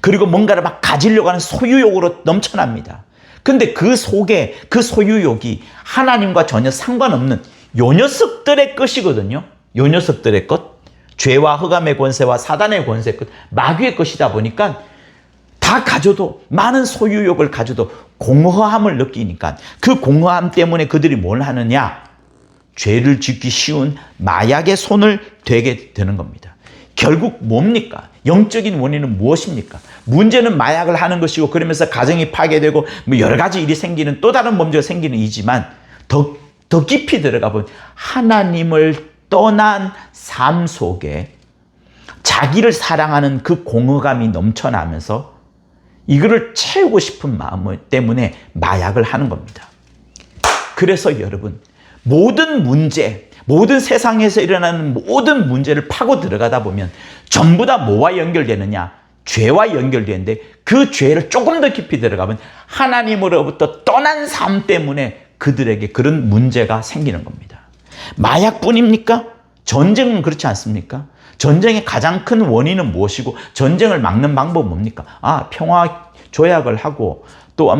그리고 뭔가를 막 가지려고 하는 소유욕으로 넘쳐납니다. 근데 그 속에 그 소유욕이 하나님과 전혀 상관없는 요 녀석들의 것이거든요. 요 녀석들의 것. 죄와 흑암의 권세와 사단의 권세 것, 마귀의 것이다 보니까 다 가져도, 많은 소유욕을 가져도 공허함을 느끼니까 그 공허함 때문에 그들이 뭘 하느냐? 죄를 짓기 쉬운 마약의 손을 대게 되는 겁니다. 결국 뭡니까? 영적인 원인은 무엇입니까? 문제는 마약을 하는 것이고, 그러면서 가정이 파괴되고 여러 가지 일이 생기는, 또 다른 범죄가 생기는 이지만 더 깊이 들어가 보면 하나님을 떠난 삶 속에 자기를 사랑하는 그 공허감이 넘쳐나면서 이거를 채우고 싶은 마음 때문에 마약을 하는 겁니다. 그래서 여러분, 모든 문제, 모든 세상에서 일어나는 모든 문제를 파고 들어가다 보면 전부 다 뭐와 연결되느냐? 죄와 연결되는데, 그 죄를 조금 더 깊이 들어가면 하나님으로부터 떠난 삶 때문에 그들에게 그런 문제가 생기는 겁니다. 마약뿐입니까? 전쟁은 그렇지 않습니까? 전쟁의 가장 큰 원인은 무엇이고, 전쟁을 막는 방법은 뭡니까? 평화 조약을 하고, 또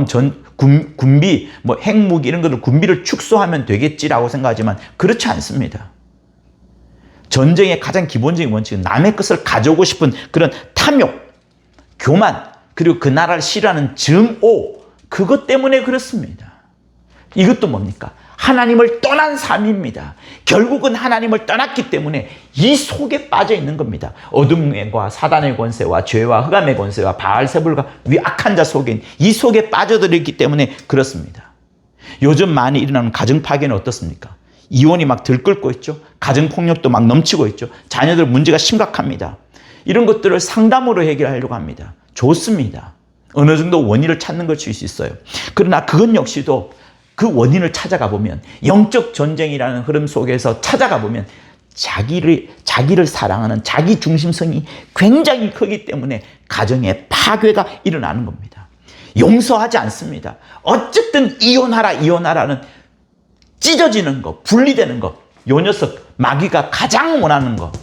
군비, 핵무기 이런 것들 군비를 축소하면 되겠지라고 생각하지만 그렇지 않습니다. 전쟁의 가장 기본적인 원칙은 남의 것을 가져오고 싶은 그런 탐욕, 교만, 그리고 그 나라를 싫어하는 증오, 그것 때문에 그렇습니다. 이것도 뭡니까? 하나님을 떠난 삶입니다. 결국은 하나님을 떠났기 때문에 이 속에 빠져 있는 겁니다. 어둠과 사단의 권세와 죄와 흑암의 권세와 바알세불과 악한 자 속에, 이 속에 빠져들었기 때문에 그렇습니다. 요즘 많이 일어나는 가정 파괴는 어떻습니까? 이혼이 막 들끓고 있죠. 가정 폭력도 막 넘치고 있죠. 자녀들 문제가 심각합니다. 이런 것들을 상담으로 해결하려고 합니다. 좋습니다. 어느 정도 원인을 찾는 것일 수 있어요. 그러나 그건 역시도 그 원인을 찾아가 보면, 영적 전쟁이라는 흐름 속에서 찾아가 보면 자기를 사랑하는 자기 중심성이 굉장히 크기 때문에 가정에 파괴가 일어나는 겁니다. 용서하지 않습니다. 어쨌든 이혼하라는 찢어지는 거, 분리되는 거, 요 녀석 마귀가 가장 원하는 거,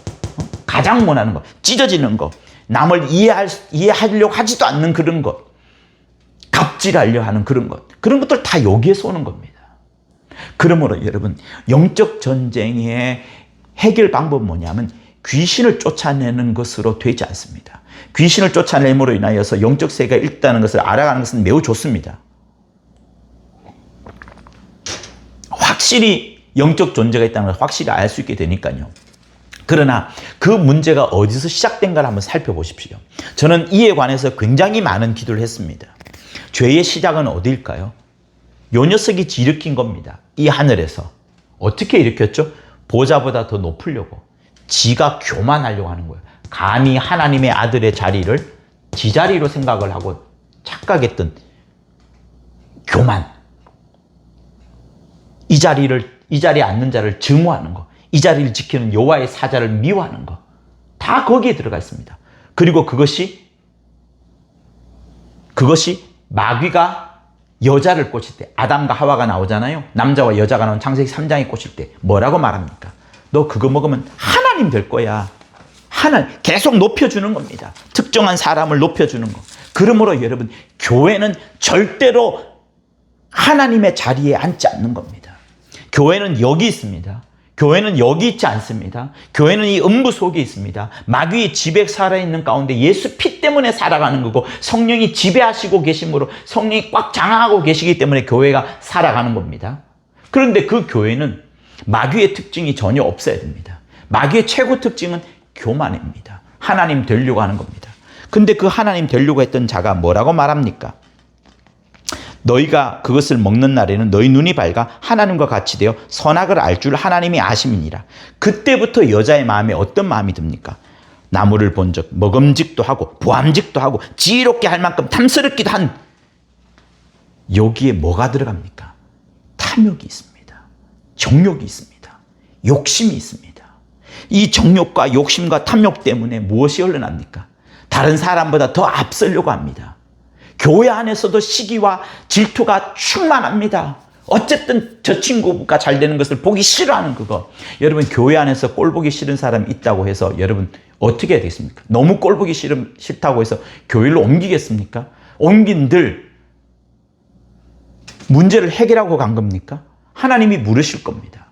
찢어지는 거, 남을 이해하려고 하지도 않는 그런 것, 갑질하려 하는 그런 것들 다 여기에서 오는 겁니다. 그러므로 여러분, 영적 전쟁의 해결 방법은 뭐냐면 귀신을 쫓아내는 것으로 되지 않습니다. 귀신을 쫓아냄으로 인하여서 영적 세계가 있다는 것을 알아가는 것은 매우 좋습니다. 확실히 영적 존재가 있다는 걸 확실히 알 수 있게 되니까요. 그러나 그 문제가 어디서 시작된가를 한번 살펴보십시오. 저는 이에 관해서 굉장히 많은 기도를 했습니다. 죄의 시작은 어디일까요? 요 녀석이 일으킨 겁니다. 이 하늘에서. 어떻게 일으켰죠? 보좌보다 더 높으려고. 지가 교만하려고 하는 거예요. 감히 하나님의 아들의 자리를 지 자리로 생각을 하고 착각했던 교만. 이 자리에 앉는 자를 증오하는 거. 이 자리를 지키는 여호와의 사자를 미워하는 거. 다 거기에 들어가 있습니다. 그리고 그것이 마귀가 여자를 꼬실 때, 아담과 하와가 나오잖아요. 남자와 여자가 나온 창세기 3장에 꼬실 때 뭐라고 말합니까? 너 그거 먹으면 하나님 될 거야. 계속 높여주는 겁니다. 특정한 사람을 높여주는 거. 그러므로 여러분, 교회는 절대로 하나님의 자리에 앉지 않는 겁니다. 교회는 여기 있습니다. 교회는 여기 있지 않습니다. 교회는 이 음부 속에 있습니다. 마귀의 지배 살아있는 가운데 예수 피 때문에 살아가는 거고, 성령이 지배하시고 계심으로 성령이 꽉 장악하고 계시기 때문에 교회가 살아가는 겁니다. 그런데 그 교회는 마귀의 특징이 전혀 없어야 됩니다. 마귀의 최고 특징은 교만입니다. 하나님 되려고 하는 겁니다. 근데 그 하나님 되려고 했던 자가 뭐라고 말합니까? 너희가 그것을 먹는 날에는 너희 눈이 밝아 하나님과 같이 되어 선악을 알 줄 하나님이 아심이니라. 그때부터 여자의 마음에 어떤 마음이 듭니까? 나무를 본 적 먹음직도 하고 보암직도 하고 지혜롭게 할 만큼 탐스럽기도 한, 여기에 뭐가 들어갑니까? 탐욕이 있습니다. 정욕이 있습니다. 욕심이 있습니다. 이 정욕과 욕심과 탐욕 때문에 무엇이 흘러납니까? 다른 사람보다 더 앞서려고 합니다. 교회 안에서도 시기와 질투가 충만합니다. 어쨌든 저 친구가 잘 되는 것을 보기 싫어하는 그거. 여러분, 교회 안에서 꼴 보기 싫은 사람이 있다고 해서 여러분 어떻게 해야 되겠습니까? 너무 꼴 보기 싫다고 해서 교회를 옮기겠습니까? 옮긴들 문제를 해결하고 간 겁니까? 하나님이 물으실 겁니다.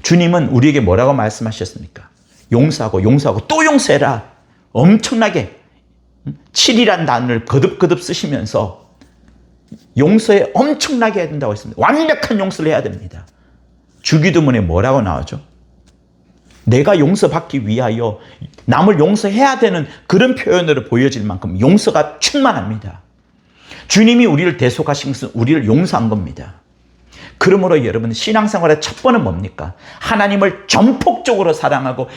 주님은 우리에게 뭐라고 말씀하셨습니까? 용서하고 용서하고 또 용서해라. 엄청나게 7이란 단어를 거듭거듭 쓰시면서 용서에 엄청나게 해야 된다고 했습니다. 완벽한 용서를 해야 됩니다. 주기도문에 뭐라고 나오죠? 내가 용서받기 위하여 남을 용서해야 되는 그런 표현으로 보여질 만큼 용서가 충만합니다. 주님이 우리를 대속하신 것은 우리를 용서한 겁니다. 그러므로 여러분, 신앙생활의 첫 번은 뭡니까? 하나님을 전폭적으로 사랑하고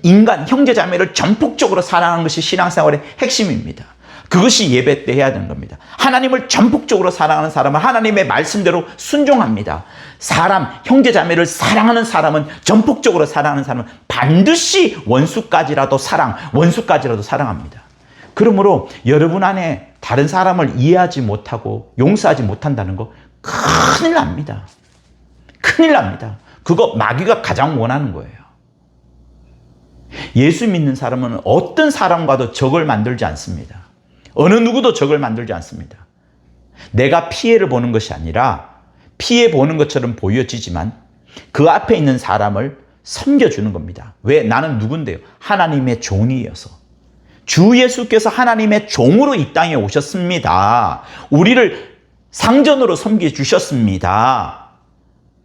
인간, 형제자매를 전폭적으로 사랑하는 것이 신앙생활의 핵심입니다. 그것이 예배 때 해야 되는 겁니다. 하나님을 전폭적으로 사랑하는 사람은 하나님의 말씀대로 순종합니다. 사람, 형제자매를 사랑하는 사람은, 전폭적으로 사랑하는 사람은 반드시 원수까지라도 사랑합니다. 그러므로 여러분 안에 다른 사람을 이해하지 못하고 용서하지 못한다는 거 큰일 납니다. 큰일 납니다. 그거 마귀가 가장 원하는 거예요. 예수 믿는 사람은 어떤 사람과도 적을 만들지 않습니다. 어느 누구도 적을 만들지 않습니다. 내가 피해를 보는 것이 아니라 피해 보는 것처럼 보여지지만 그 앞에 있는 사람을 섬겨주는 겁니다. 왜? 나는 누군데요? 하나님의 종이어서. 주 예수께서 하나님의 종으로 이 땅에 오셨습니다. 우리를 상전으로 섬겨주셨습니다.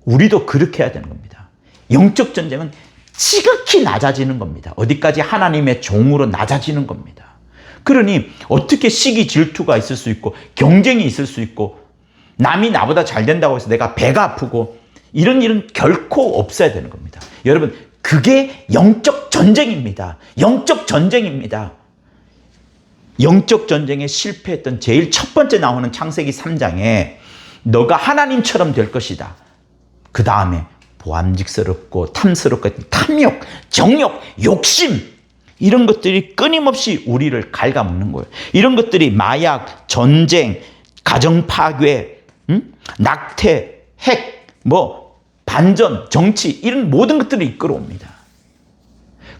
우리도 그렇게 해야 되는 겁니다. 영적 전쟁은 지극히 낮아지는 겁니다. 어디까지? 하나님의 종으로 낮아지는 겁니다. 그러니 어떻게 시기 질투가 있을 수 있고 경쟁이 있을 수 있고 남이 나보다 잘 된다고 해서 내가 배가 아프고 이런 일은 결코 없어야 되는 겁니다. 여러분, 그게 영적 전쟁입니다. 영적 전쟁입니다. 영적 전쟁에 실패했던 제일 첫 번째 나오는 창세기 3장에 너가 하나님처럼 될 것이다. 그 다음에 보암직스럽고 탐스럽고 탐욕, 정욕, 욕심, 이런 것들이 끊임없이 우리를 갉아먹는 거예요. 이런 것들이 마약, 전쟁, 가정 파괴, 낙태, 핵, 반전, 정치, 이런 모든 것들을 이끌어옵니다.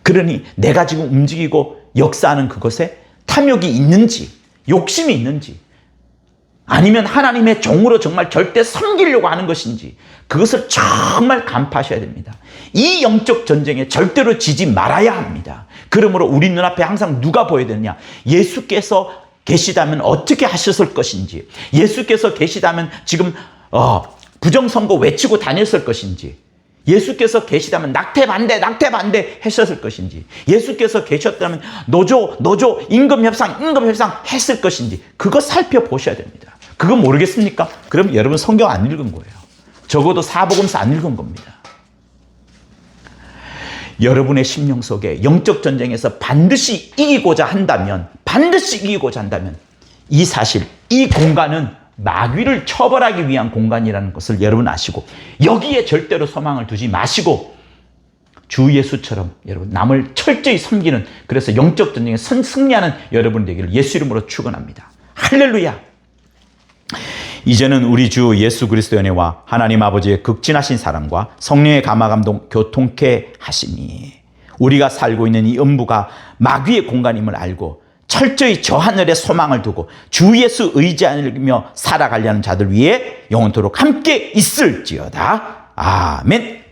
그러니 내가 지금 움직이고 역사하는 그것에 탐욕이 있는지, 욕심이 있는지, 아니면 하나님의 종으로 정말 절대 섬기려고 하는 것인지, 그것을 정말 간파하셔야 됩니다. 이 영적 전쟁에 절대로 지지 말아야 합니다. 그러므로 우리 눈앞에 항상 누가 보여야 되느냐? 예수께서 계시다면 어떻게 하셨을 것인지, 예수께서 계시다면 지금 부정선거 외치고 다녔을 것인지, 예수께서 계시다면 낙태 반대 하셨을 것인지, 예수께서 계셨다면 노조, 임금협상 했을 것인지, 그거 살펴보셔야 됩니다. 그거 모르겠습니까? 그럼 여러분 성경 안 읽은 거예요. 적어도 사복음서 안 읽은 겁니다. 여러분의 심령 속에 영적 전쟁에서 반드시 이기고자 한다면 이 사실, 이 공간은 마귀를 처벌하기 위한 공간이라는 것을 여러분 아시고, 여기에 절대로 소망을 두지 마시고 주 예수처럼 여러분 남을 철저히 섬기는, 그래서 영적 전쟁에 승리하는 여러분 되기를 예수 이름으로 축원합니다. 할렐루야. 이제는 우리 주 예수 그리스도의 은혜와 하나님 아버지의 극진하신 사랑과 성령의 감화감동 교통케 하시니, 우리가 살고 있는 이 음부가 마귀의 공간임을 알고 철저히 저 하늘에 소망을 두고 주 예수 의지하며 살아가려는 자들 위해 영원토록 함께 있을지어다. 아멘.